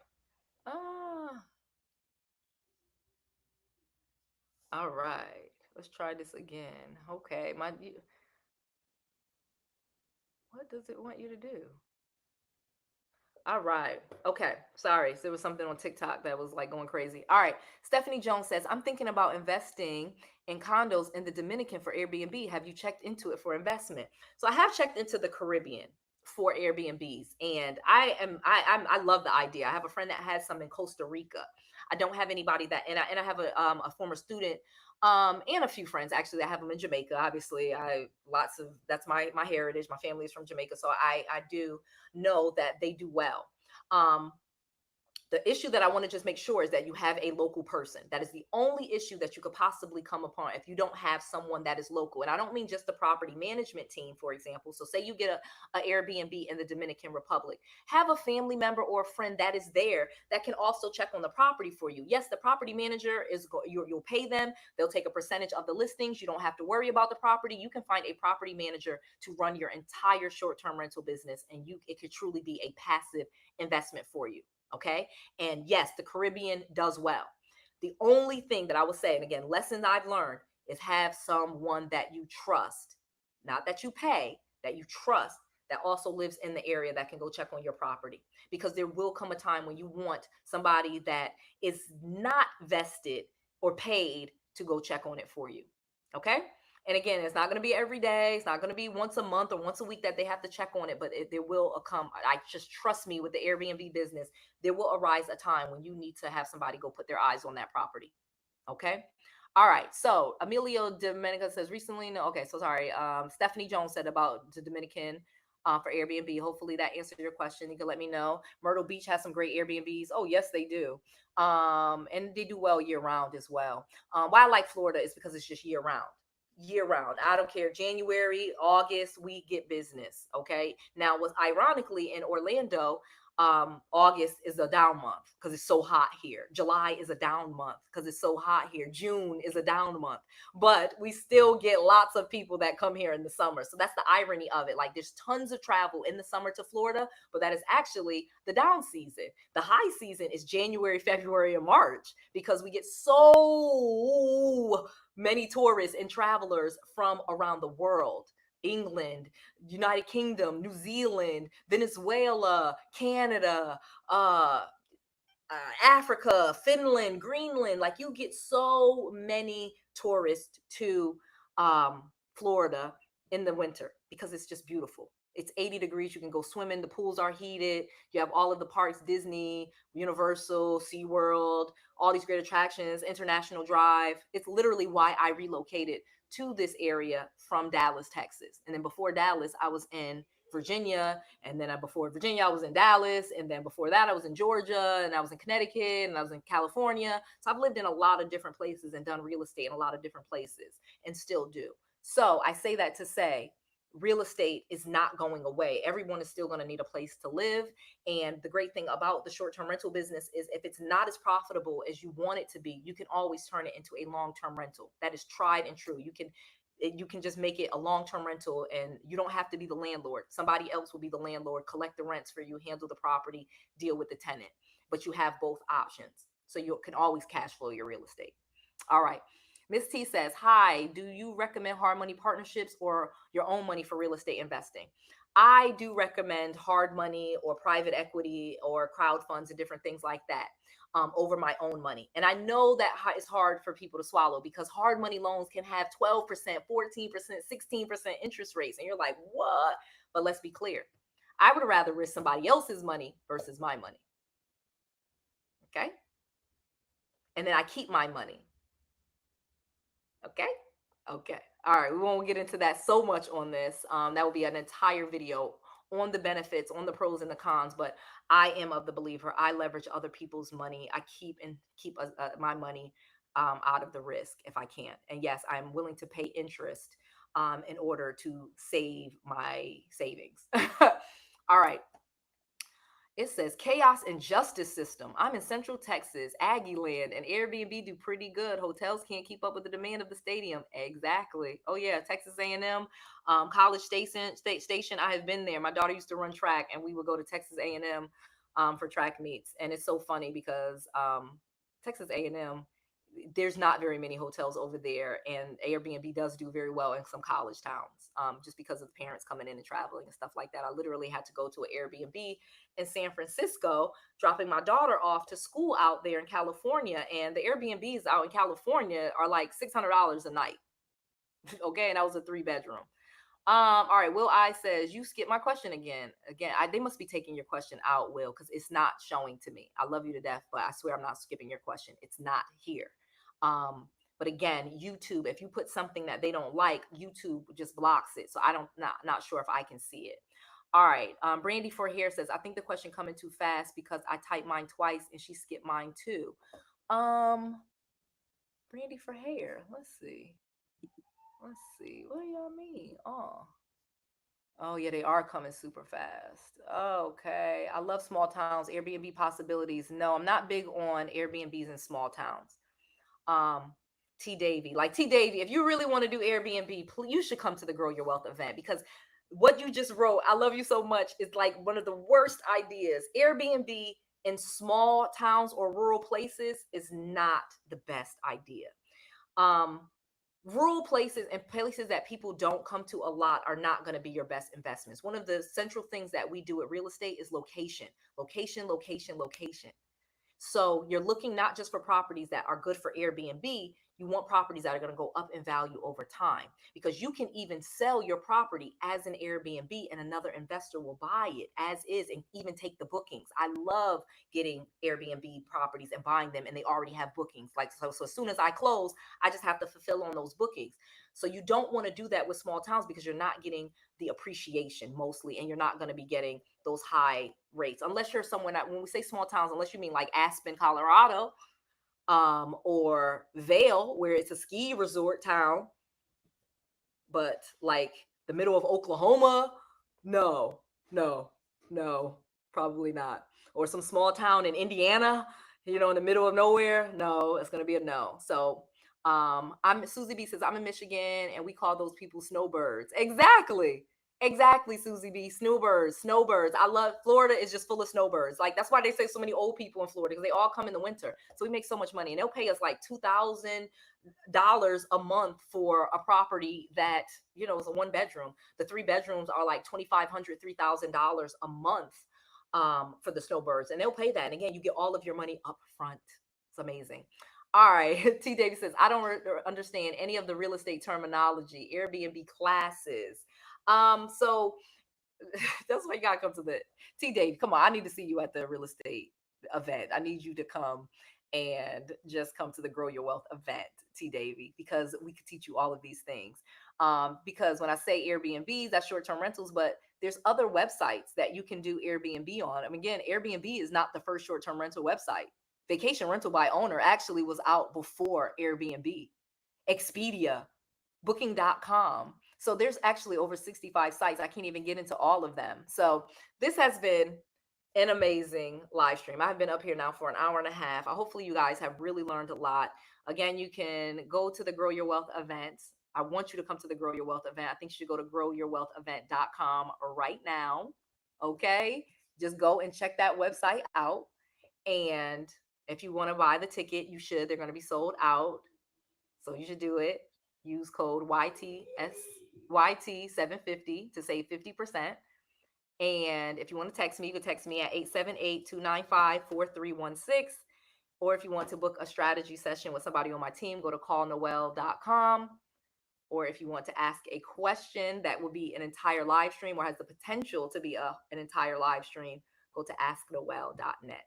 Ah, all right. Let's try this again. Okay, what does it want you to do? All right. Okay. Sorry. So there was something on TikTok that was like going crazy. All right. Stephanie Jones says, I'm thinking about investing in condos in the Dominican for Airbnb. Have you checked into it for investment? So I have checked into the Caribbean for Airbnbs, and I love the idea. I have a friend that has some in Costa Rica. I don't have anybody that, and I have a former student and a few friends actually that have them in Jamaica. Obviously, I lots of that's my heritage. My family is from Jamaica, so I do know that they do well. Um, the issue that I want to just make sure is that you have a local person. That is the only issue that you could possibly come upon if you don't have someone that is local. And I don't mean just the property management team, for example. So say you get a Airbnb in the Dominican Republic, have a family member or a friend that is there that can also check on the property for you. Yes, the property manager you'll pay them. They'll take a percentage of the listings. You don't have to worry about the property. You can find a property manager to run your entire short-term rental business, and it could truly be a passive investment for you. Okay. And yes, the Caribbean does well. The only thing that I would say, and again, lesson I've learned, is have someone that you trust, not that you pay, that you trust, that also lives in the area that can go check on your property. Because there will come a time when you want somebody that is not vested or paid to go check on it for you. Okay. And again, it's not going to be every day. It's not going to be once a month or once a week that they have to check on it, but there will come. I just trust me with the Airbnb business. There will arise a time when you need to have somebody go put their eyes on that property. Okay. All right. So Emilio Dominica says recently. No. Okay. So sorry. Stephanie Jones said about the Dominican for Airbnb. Hopefully that answered your question. You can let me know. Myrtle Beach has some great Airbnbs. Oh yes, they do. And they do well year round as well. Why I like Florida is because it's just year round. Year round. I don't care. January, August, we get business. Okay. Now, what's ironically in Orlando, August is a down month because it's so hot here. July is a down month because it's so hot here. June is a down month, but we still get lots of people that come here in the summer. So that's the irony of it. Like there's tons of travel in the summer to Florida, but that is actually the down season. The high season is January, February, and March because we get so many tourists and travelers from around the world. England, United Kingdom, New Zealand, Venezuela, Canada, uh, Africa, Finland, Greenland. Like you get so many tourists to Florida in the winter because it's just beautiful. It's 80 degrees. You can go swimming. The pools are heated. You have all of the parks, Disney, Universal, SeaWorld, all these great attractions, International Drive. It's literally why I relocated to this area from Dallas, Texas. And then before Dallas, I was in Virginia, and then before Virginia, I was in Dallas, and then before that, I was in Georgia, and I was in Connecticut, and I was in California. So I've lived in a lot of different places and done real estate in a lot of different places, and still do. So I say that to say real estate is not going away. Everyone is still going to need a place to live. And the great thing about the short-term rental business is if it's not as profitable as you want it to be, you can always turn it into a long-term rental. That is tried and true. You can just make it a long-term rental, and you don't have to be the landlord. Somebody else will be the landlord, collect the rents for you, handle the property, deal with the tenant. But you have both options. So you can always cash flow your real estate. All right. Miss T says, hi, do you recommend hard money partnerships or your own money for real estate investing? I do recommend hard money or private equity or crowd funds and different things like that over my own money. And I know that it's hard for people to swallow because hard money loans can have 12%, 14%, 16% interest rates. And you're like, what? But let's be clear. I would rather risk somebody else's money versus my money. Okay. And then I keep my money. Okay. Okay. All right. We won't get into that so much on this. That will be an entire video on the benefits, on the pros and the cons, but I am of the believer I leverage other people's money. I keep my money out of the risk if I can. And yes, I'm willing to pay interest in order to save my savings. All right. It says chaos and justice system. I'm in Central Texas, Aggie land, and Airbnb do pretty good. Hotels can't keep up with the demand of the stadium. Exactly. Oh yeah, Texas A&M, College Station. I have been there. My daughter used to run track, and we would go to Texas A&M for track meets. And it's so funny because Texas A&M, there's not very many hotels over there, and Airbnb does do very well in some college towns, just because of the parents coming in and traveling and stuff like that. I literally had to go to an Airbnb in San Francisco, dropping my daughter off to school out there in California, and the Airbnbs out in California are like $600 a night. Okay, and that was a 3-bedroom. All right, Will I says you skipped my question again. They must be taking your question out, Will, because it's not showing to me. I love you to death, but I swear I'm not skipping your question. It's not here. But again, YouTube, if you put something that they don't like, YouTube just blocks it. So I don't not sure if I can see it. All right. Brandy for hair says, I think the question coming too fast because I typed mine twice and she skipped mine too. Brandy for hair. Let's see. What do y'all mean? Oh yeah, they are coming super fast. Okay. I love small towns, Airbnb possibilities. No, I'm not big on Airbnbs in small towns. T Davy, like T Davy, if you really want to do Airbnb, you should come to the Grow Your Wealth event, because what you just wrote, I love you so much, is like one of the worst ideas. Airbnb in small towns or rural places is not the best idea. Um, Rural places and places that people don't come to a lot are not going to be your best investments. One of the central things that we do at real estate is location, location, location, location. So you're looking not just for properties that are good for Airbnb, you want properties that are going to go up in value over time, because you can even sell your property as an Airbnb and another investor will buy it as is and even take the bookings. I love getting Airbnb properties and buying them and they already have bookings. Like so as soon as I close, I just have to fulfill on those bookings. So you don't want to do that with small towns because you're not getting the appreciation mostly, and you're not going to be getting those high rates unless you're someone that, when we say small towns, unless you mean like Aspen, Colorado, or Vail, where it's a ski resort town, but like the middle of Oklahoma, no, no, no, probably not. Or some small town in Indiana, in the middle of nowhere, no, it's gonna be a no. So I'm Susie B says I'm in Michigan and we call those people snowbirds. Exactly, Susie B. Snowbirds. I love Florida is just full of snowbirds. Like that's why they say so many old people in Florida, because they all come in the winter. So we make so much money, and they'll pay us like $2,000 a month for a property that is a 1-bedroom. The 3 bedrooms are like $2,500, $3,000 a month for the snowbirds, and they'll pay that. And again, you get all of your money up front. It's amazing. All right. T. Davis says, I don't understand any of the real estate terminology, Airbnb classes. So that's why you gotta come to the T. Dave. Come on, I need to see you at the real estate event. I need you to come and just come to the Grow Your Wealth event, T. Davy, because we could teach you all of these things. Because when I say Airbnbs, that's short-term rentals, but there's other websites that you can do Airbnb on. I mean, again, Airbnb is not the first short-term rental website. Vacation rental by owner actually was out before Airbnb. Expedia, booking.com. So there's actually over 65 sites. I can't even get into all of them. So this has been an amazing live stream. I've been up here now for an hour and a half. Hopefully you guys have really learned a lot. Again, you can go to the Grow Your Wealth event. I want you to come to the Grow Your Wealth event. I think you should go to growyourwealthevent.com right now. Okay. Just go and check that website out. And if you want to buy the ticket, you should. They're going to be sold out. So you should do it. Use code YT750 to save 50%. And if you want to text me, you can text me at 878-295-4316. Or if you want to book a strategy session with somebody on my team, go to callnoelle.com. Or if you want to ask a question that will be an entire live stream or has the potential to be an entire live stream, go to asknoelle.net.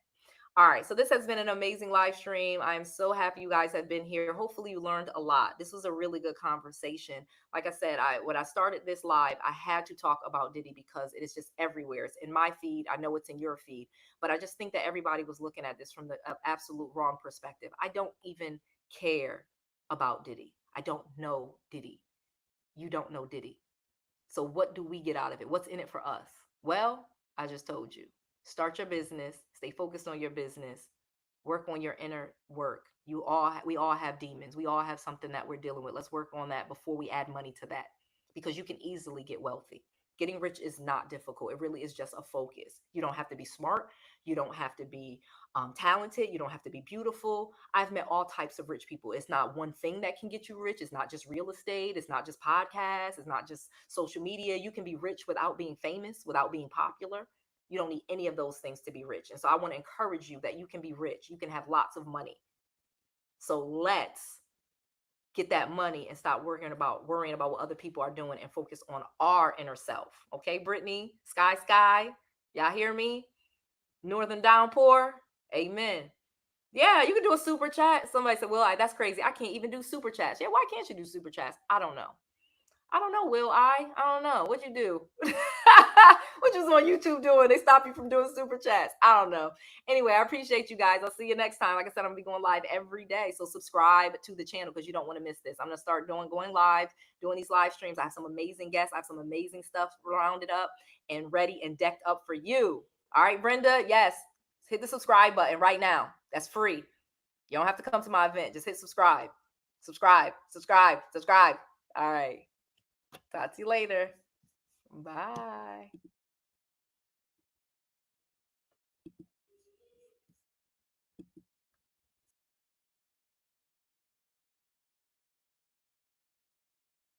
All right, so this has been an amazing live stream. I'm so happy you guys have been here. Hopefully you learned a lot. This was a really good conversation. Like I said, when I started this live, I had to talk about Diddy because it is just everywhere. It's in my feed. I know it's in your feed, but I just think that everybody was looking at this from the absolute wrong perspective. I don't even care about Diddy. I don't know Diddy. You don't know Diddy. So what do we get out of it? What's in it for us? Well, I just told you. Start your business, stay focused on your business, work on your inner work. We all have demons. We all have something that we're dealing with. Let's work on that before we add money to that, because you can easily get wealthy. Getting rich is not difficult. It really is just a focus. You don't have to be smart. You don't have to be talented. You don't have to be beautiful. I've met all types of rich people. It's not one thing that can get you rich. It's not just real estate. It's not just podcasts. It's not just social media. You can be rich without being famous, without being popular. You don't need any of those things to be rich. And so I want to encourage you that you can be rich. You can have lots of money. So let's get that money and stop worrying about what other people are doing and focus on our inner self. Okay, Brittany, Sky, y'all hear me? Northern Downpour, amen. Yeah, you can do a super chat. Somebody said, well, that's crazy. I can't even do super chats. Yeah, why can't you do super chats? I don't know. Will I don't know. What'd you do? What you was on YouTube doing? They stop you from doing super chats. I don't know. Anyway, I appreciate you guys. I'll see you next time. Like I said, I'm gonna be going live every day. So subscribe to the channel because you don't want to miss this. I'm gonna start going live, doing these live streams. I have some amazing guests. I have some amazing stuff rounded up and ready and decked up for you. All right, Brenda. Yes. Hit the subscribe button right now. That's free. You don't have to come to my event. Just hit subscribe. Subscribe. All right. Talk to you later. Bye.